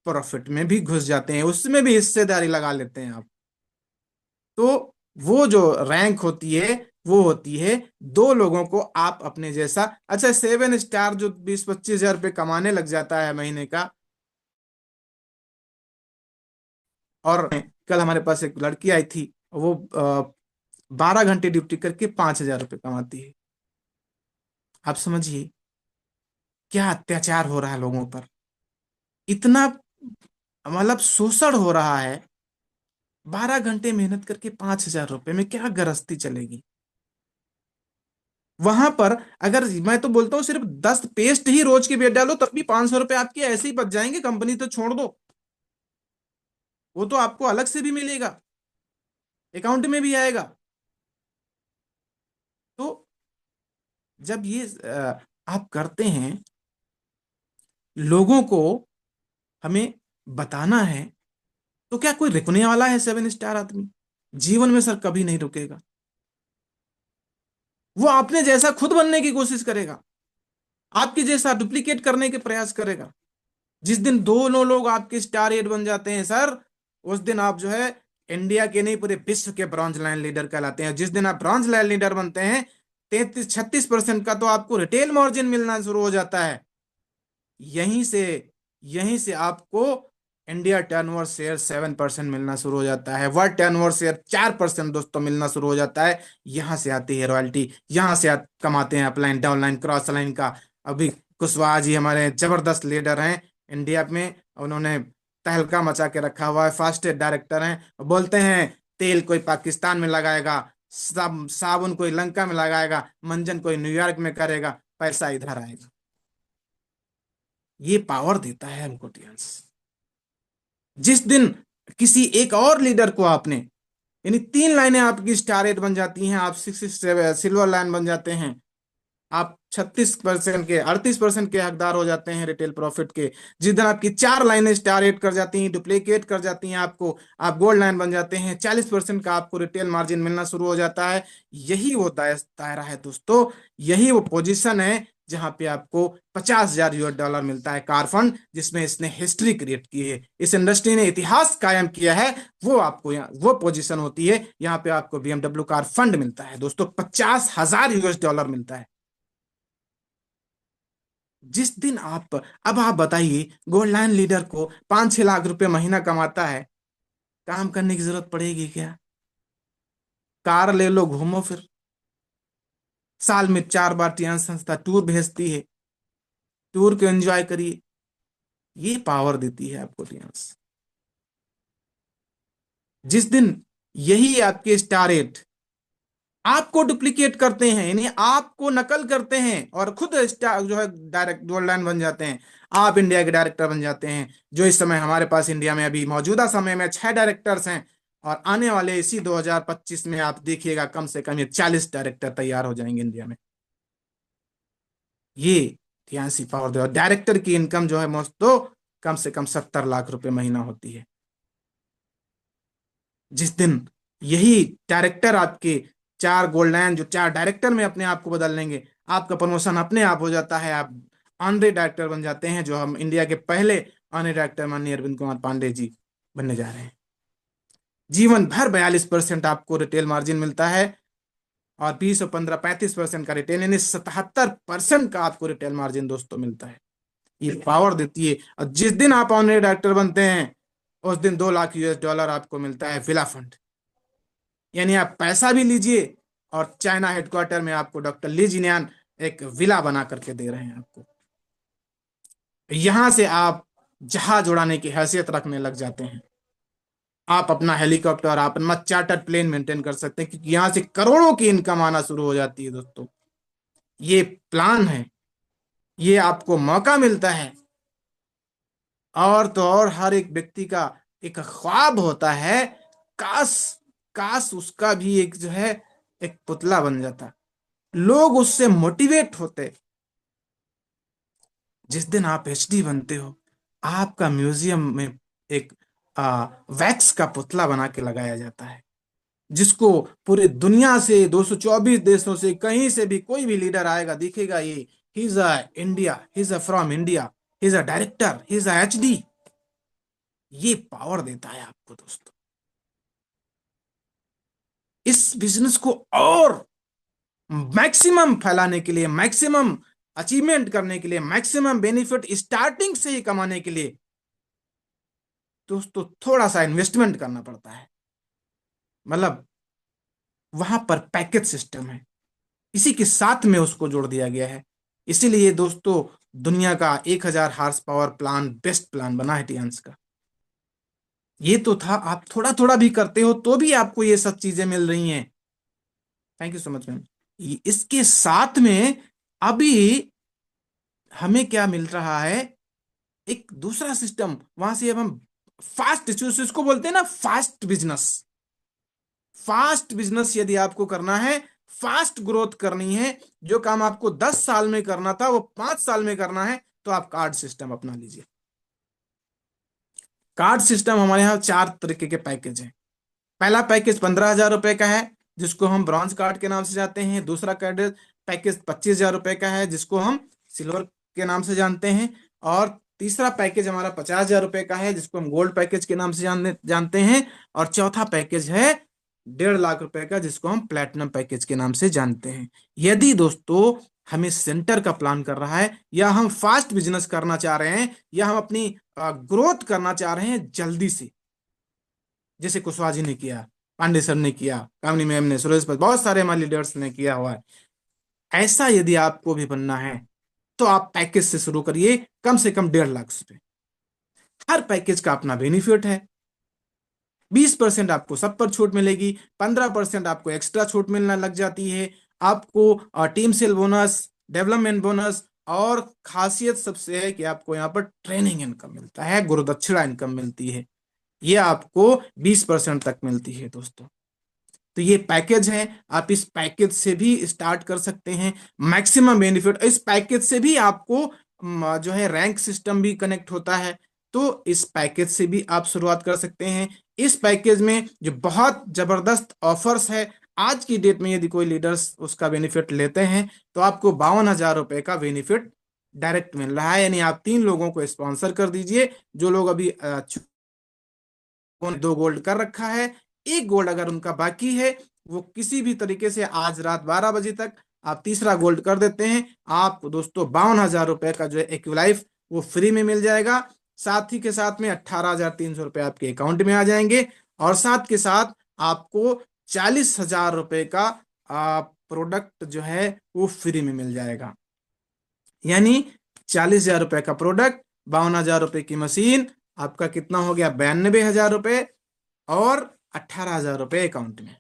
प्रॉफिट में भी घुस जाते हैं, उसमें भी हिस्सेदारी लगा लेते हैं आप। तो वो जो रैंक होती है, वो होती है दो लोगों को आप अपने जैसा। अच्छा, 7 स्टार जो 20-25 हजार रुपये कमाने लग जाता है महीने का, और कल हमारे पास एक लड़की आई थी, वो 12 घंटे ड्यूटी करके 5 हजार रुपये कमाती है। आप समझिए क्या अत्याचार हो रहा है लोगों पर, इतना मतलब शोषण हो रहा है। 12 घंटे मेहनत करके 5 हजार रुपये में क्या गृहस्थी चलेगी। वहां पर अगर मैं तो बोलता हूँ सिर्फ 10 पेस्ट ही रोज के बेच डालो, तब भी 500 रुपये आपके ऐसे ही बच जाएंगे, कंपनी तो छोड़ दो, वो तो आपको अलग से भी मिलेगा, अकाउंट में भी आएगा। तो जब ये आप करते हैं, लोगों को हमें बताना है, तो क्या कोई रुकने वाला है 7 स्टार आदमी? जीवन में सर कभी नहीं रुकेगा। वो आपने जैसा खुद बनने की कोशिश करेगा, आपके जैसा डुप्लीकेट करने के प्रयास करेगा। जिस दिन दोनों लोग आपके स्टार 8 बन जाते हैं सर, उस दिन आप जो है इंडिया के नहीं, पूरे विश्व के ब्रॉन्ज लाइन लीडर कहलाते हैं। जिस दिन आप ब्रॉन्ज लाइन लीडर बनते हैं, 33-36% का तो आपको रिटेल मार्जिन मिलना शुरू हो जाता है। यहीं से यहीं से आपको इंडिया टर्नओवर शेयर 7% मिलना शुरू हो जाता है, वर्ल्ड टर्नओवर शेयर 4% दोस्तों मिलना शुरू हो जाता है। यहां से आती है रॉयल्टी, यहां से आप कमाते हैं अपलाइन डाउनलाइन क्रॉस लाइन का। अभी कुशवाहा जी हमारे जबरदस्त लीडर हैं इंडिया में, उन्होंने तहलका मचा के रखा हुआ है, फास्टेस्ट डायरेक्टर हैं। बोलते हैं तेल कोई पाकिस्तान में लगाएगा, साबुन कोई लंका में लगाएगा, मंजन कोई न्यूयॉर्क में करेगा, पैसा इधर आएगा। ये पावर देता है हमको टियंस। जिस दिन किसी एक और लीडर को आपने, यानी 3 लाइनें आपकी स्टार 8 बन जाती हैं, आप 6 सिल्वर लाइन बन जाते हैं, आप 36% के 38% के हकदार हो जाते हैं रिटेल प्रॉफिट के। जिस दिन आपकी 4 लाइनें स्टार 8 कर जाती हैं, डुप्लीकेट कर जाती हैं आपको, आप गोल्ड लाइन बन जाते हैं, 40% का आपको रिटेल मार्जिन मिलना शुरू हो जाता है। यही वो दायरा है दोस्तों, यही वो पोजीशन है जहां पे आपको 50,000 US डॉलर मिलता है कार फंड, जिसमें इसने हिस्ट्री क्रिएट की है, इस इंडस्ट्री ने इतिहास कायम किया है। वो आपको यहाँ वो पोजीशन होती है, यहाँ पे आपको BMW कार फंड मिलता है दोस्तों, 50,000 US डॉलर मिलता है। जिस दिन आप, अब आप बताइए, गोल्ड लाइन लीडर को 5-6 लाख रुपए महीना कमाता है, काम करने की जरूरत पड़ेगी क्या? कार ले लो, घूमो फिर। साल में 4 बार टीएन संस्था टूर भेजती है। टूर को एंजॉय करिए। ये पावर देती है आपको टीएन। जिस दिन यही आपके स्टार एट आपको डुप्लीकेट करते हैं, यानी आपको नकल करते हैं और खुद स्टार जो है डायरेक्ट गोल्ड लाइन बन जाते हैं, आप इंडिया के डायरेक्टर बन जाते हैं। जो इस समय हमारे पास इंडिया में अभी मौजूदा समय में 6 डायरेक्टर्स हैं, और आने वाले इसी 2025 में आप देखिएगा कम से कम ये 40 डायरेक्टर तैयार हो जाएंगे इंडिया में। ये ध्यान पावर दो। डायरेक्टर की इनकम जो है मोस्ट तो कम से कम 70 लाख रुपए महीना होती है। जिस दिन यही डायरेक्टर आपके 4 गोल्ड लाइन जो 4 डायरेक्टर में अपने आप को बदल लेंगे, आपका प्रमोशन अपने आप हो जाता है, आप ऑनरे डायरेक्टर बन जाते हैं, जो हम इंडिया के पहले ऑनरे डायरेक्टर माननीय अरविंद कुमार पांडे जी बनने जा रहे हैं। जीवन भर 42% आपको रिटेल मार्जिन मिलता है, और 20 और 15 35% का रिटेल, यानी 77% का आपको रिटेल मार्जिन दोस्तों मिलता है। ये पावर देती है। और जिस दिन आप ऑनरे डायरेक्टर बनते हैं, उस दिन $2 लाख आपको मिलता है विला फंड। यानी आप पैसा भी लीजिए, और चाइना हेडक्वार्टर में आपको डॉक्टर ली जिन्यान एक विला बना करके दे रहे हैं आपको। यहां से आप जहाज उड़ाने की हैसियत रखने लग जाते हैं। आप अपना हेलीकॉप्टर, आप अपना चार्टर्ड प्लेन मेंटेन कर सकते हैं, क्योंकि यहां से करोड़ों की इनकम आना शुरू हो जाती है दोस्तों। ये प्लान है, ये आपको मौका मिलता है। और तो और हर एक व्यक्ति का एक ख्वाब होता है, काश काश उसका भी एक जो है एक पुतला बन जाता, लोग उससे मोटिवेट होते। जिस दिन आप एचडी बनते हो, आपका म्यूजियम में एक वैक्स का पुतला बना के लगाया जाता है, जिसको पूरी दुनिया से 224 देशों से कहीं से भी कोई भी लीडर आएगा दिखेगा, ये he is a India, he is a from India, he is a director, he is a HD. ये पावर देता है आपको दोस्तों। इस बिजनेस को और मैक्सिमम फैलाने के लिए, मैक्सिमम अचीवमेंट करने के लिए, मैक्सिमम बेनिफिट स्टार्टिंग से ही कमाने के लिए दोस्तों थोड़ा सा इन्वेस्टमेंट करना पड़ता है। मतलब वहां पर पैकेज सिस्टम है, इसी के साथ में उसको जोड़ दिया गया है। इसीलिए दोस्तों दुनिया का 1000 horse power plan best plan बना है टियान्स का। ये तो था, आप थोड़ा थोड़ा भी करते हो तो भी आपको ये सब चीजें मिल रही हैं। Thank you so much ma'am. इसके साथ में अभी हमें क्या मिल रहा है, एक दूसरा सिस्टम। वहां से अब हम फास्ट, इसको बोलते हैं ना फास्ट बिजनेस। फास्ट बिजनेस यदि आपको करना है, फास्ट ग्रोथ करनी है, जो काम आपको 10 साल में करना था वो 5 साल में करना है, तो आप कार्ड सिस्टम अपना लीजिए। कार्ड सिस्टम हमारे यहाँ 4 तरीके के पैकेज हैं। पहला पैकेज 15,000 रुपए का है, जिसको हम ब्रॉन्ज कार्ड के नाम से जानते हैं। दूसरा कार्ड पैकेज 25,000 रुपए का है, जिसको हम सिल्वर के नाम से जानते हैं। और तीसरा पैकेज हमारा 50,000 रुपए का है, जिसको हम गोल्ड पैकेज के नाम से जानते हैं। और चौथा पैकेज है 1.5 लाख रुपए का, जिसको हम प्लेटिनम पैकेज के नाम से जानते हैं। यदि दोस्तों हमें सेंटर का प्लान कर रहा है, या हम फास्ट बिजनेस करना चाह रहे हैं, या हम अपनी ग्रोथ करना चाह रहे हैं जल्दी से, जैसे कुशवाहा जी ने किया, पांडे सर ने किया, कामनी मैम ने, सुरेश पर, बहुत सारे हमारे लीडर्स ने किया हुआ है, ऐसा यदि आपको भी बनना है तो आप पैकेज से शुरू करिए, कम से कम 1.5 लाख रुपए। हर पैकेज का अपना बेनिफिट है। 20% आपको सब पर छूट मिलेगी, 15% आपको एक्स्ट्रा छूट मिलना लग जाती है। आपको team cell bonus, development bonus, और खासियत सबसे है कि आपको यहाँ पर ट्रेनिंग इनकम मिलता है, गुरुदक्षिणा इनकम मिलती है। ये आपको 20% तक मिलती है दोस्तों। तो ये पैकेज है, आप इस पैकेज से भी स्टार्ट कर सकते हैं। मैक्सिमम बेनिफिट इस पैकेज से भी आपको जो है रैंक सिस्टम भी कनेक्ट होता है, तो इस पैकेज से भी आप शुरुआत कर सकते हैं। इस पैकेज में जो बहुत जबरदस्त ऑफर्स है, आज की डेट में यदि कोई लीडर्स उसका बेनिफिट लेते हैं, तो आपको 52,000 रुपए का बेनिफिट डायरेक्ट मिल रहा है। यानी आप 3 लोगों को स्पॉन्सर कर दीजिए, जो लोग अभी 2 गोल्ड कर रखा है, 1 गोल्ड अगर उनका बाकी है, वो किसी भी तरीके से आज रात 12 बजे तक आप तीसरा गोल्ड कर देते हैं, आपको दोस्तों 52,000 रुपए का जो है एक्विलाइफ वो फ्री में मिल जाएगा। साथ ही के साथ में 18,300 रुपए आपके अकाउंट में आ जाएंगे, और साथ के साथ आपको 40,000 रुपए का प्रोडक्ट जो है वो फ्री में मिल जाएगा। यानी 40,000 रुपए का प्रोडक्ट, 52,000 रुपए की मशीन, आपका कितना हो गया, 92,000 रुपए, और 18,000 रुपए अकाउंट में।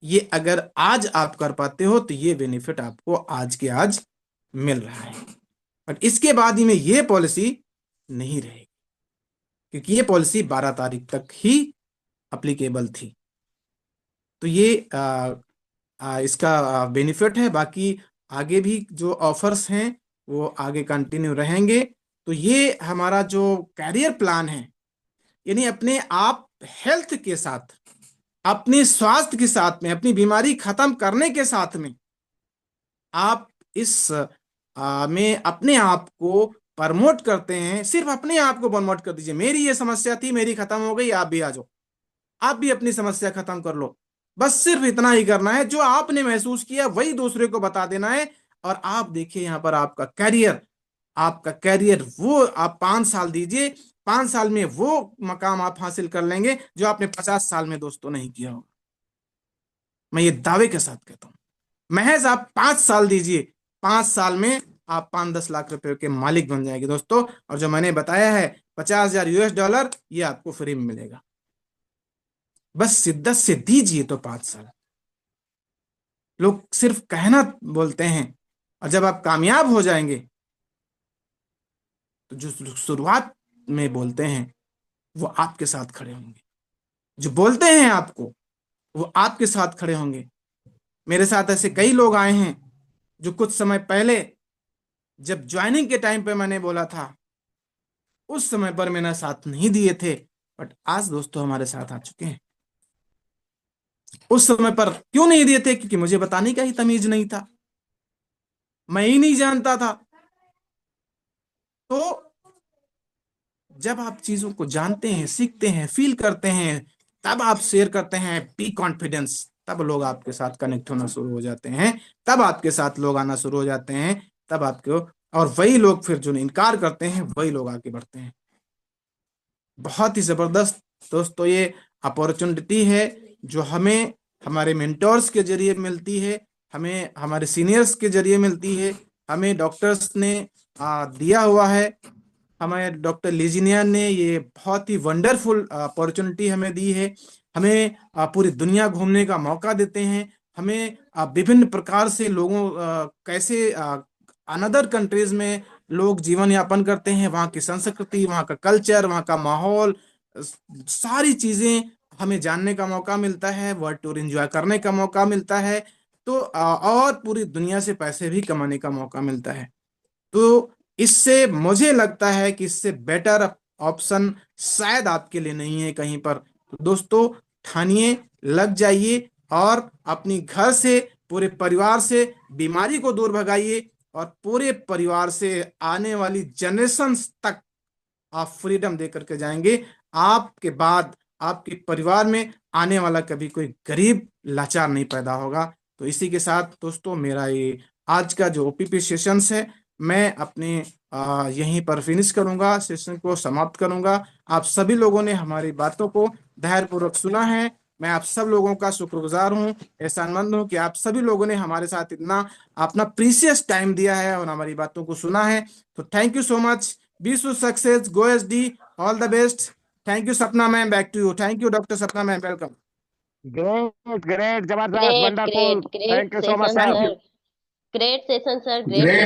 ये अगर आज आप कर पाते हो तो ये बेनिफिट आपको आज के आज मिल रहा है। बट इसके बाद ही में ये पॉलिसी नहीं रहेगी, क्योंकि ये पॉलिसी 12 तारीख तक ही अप्लीकेबल थी। तो ये इसका बेनिफिट है। बाकी आगे भी जो ऑफर्स हैं वो आगे कंटिन्यू रहेंगे। तो ये हमारा जो कैरियर प्लान है, यानी अपने आप हेल्थ के साथ, अपने स्वास्थ्य के साथ में, अपनी बीमारी खत्म करने के साथ में आप इस में अपने आप को प्रमोट करते हैं। सिर्फ अपने आप को प्रमोट कर दीजिए, मेरी ये समस्या थी, मेरी खत्म हो गई, आप भी आ जाओ, आप भी अपनी समस्या खत्म कर लो। बस सिर्फ इतना ही करना है, जो आपने महसूस किया वही दूसरे को बता देना है। और आप देखिए यहाँ पर आपका करियर, आपका करियर वो आप 5 साल दीजिए, 5 साल में वो मकाम आप हासिल कर लेंगे जो आपने 50 साल में दोस्तों नहीं किया होगा। मैं ये दावे के साथ कहता हूँ, महज आप 5 साल दीजिए, 5 साल में आप 5-10 लाख रुपए के मालिक बन जाएंगे दोस्तों। और जो मैंने बताया है, 50,000 US डॉलर, ये आपको फ्री में मिलेगा। बस शिद्दत से दीजिए तो 5 साल। लोग सिर्फ कहना बोलते हैं, और जब आप कामयाब हो जाएंगे तो जो शुरुआत में बोलते हैं वो आपके साथ खड़े होंगे, जो बोलते हैं आपको वो आपके साथ खड़े होंगे। मेरे साथ ऐसे कई लोग आए हैं जो कुछ समय पहले, जब ज्वाइनिंग के टाइम पे मैंने बोला था, उस समय पर मैंने साथ नहीं दिए थे, बट आज दोस्तों हमारे साथ आ चुके हैं। उस समय पर क्यों नहीं दिए थे? क्योंकि मुझे बताने का ही तमीज नहीं था, मैं ही नहीं जानता था। तो जब आप चीजों को जानते हैं, सीखते हैं, फील करते हैं, तब आप शेयर करते हैं, बी कॉन्फिडेंस, तब लोग आपके साथ कनेक्ट होना शुरू हो जाते हैं, तब आपके साथ लोग आना शुरू हो जाते हैं, तब आपको, और वही लोग फिर जो इनकार करते हैं वही लोग आगे बढ़ते हैं। बहुत ही जबरदस्त दोस्तों ये अपॉर्चुनिटी है जो हमें हमारे मेंटोर्स के जरिए मिलती है, हमें हमारे सीनियर्स के जरिए मिलती है, हमें डॉक्टर्स ने दिया हुआ है। हमें डॉक्टर लीजिनिया ने ये बहुत ही वंडरफुल अपॉर्चुनिटी हमें दी है। हमें पूरी दुनिया घूमने का मौका देते हैं। हमें विभिन्न प्रकार से लोगों कैसे अनदर कंट्रीज में लोग जीवन यापन करते हैं, वहाँ की संस्कृति, वहाँ का कल्चर, वहाँ का माहौल, सारी चीजें हमें जानने का मौका मिलता है, वर्ल्ड टूर एंजॉय करने का मौका मिलता है। तो और पूरी दुनिया से पैसे भी कमाने का मौका मिलता है। तो इससे मुझे लगता है कि इससे बेटर ऑप्शन शायद आपके लिए नहीं है कहीं पर। तो दोस्तों ठानिए, लग जाइए, और अपनी घर से, पूरे परिवार से बीमारी को दूर भगाइए, और पूरे परिवार से आने वाली जनरेशन तक आप फ्रीडम दे करके जाएंगे। आपके बाद आपके परिवार में आने वाला कभी कोई गरीब लाचार नहीं पैदा होगा। तो इसी के साथ दोस्तों मेरा ये आज का जो ओपीपी सेशंस है, मैं अपने यहीं पर फिनिश करूंगा, सेशन को समाप्त करूंगा। आप सभी लोगों ने हमारी बातों को धैर्यपूर्वक सुना है, मैं आप सब लोगों का शुक्रगुजार हूँ, एहसानमंद हूँ कि आप सभी लोगों ने हमारे साथ इतना अपना प्रीसियस टाइम दिया है और हमारी बातों को सुना है। तो thank you so much. Be to success, go S D, all the best. Thank you Sapna ma'am, back to you. Thank you doctor Sapna ma'am, welcome. Great great, जबरदस्त, great wonderful. Great great thank you so much, session thank sir. You. Great session sir, great. Great.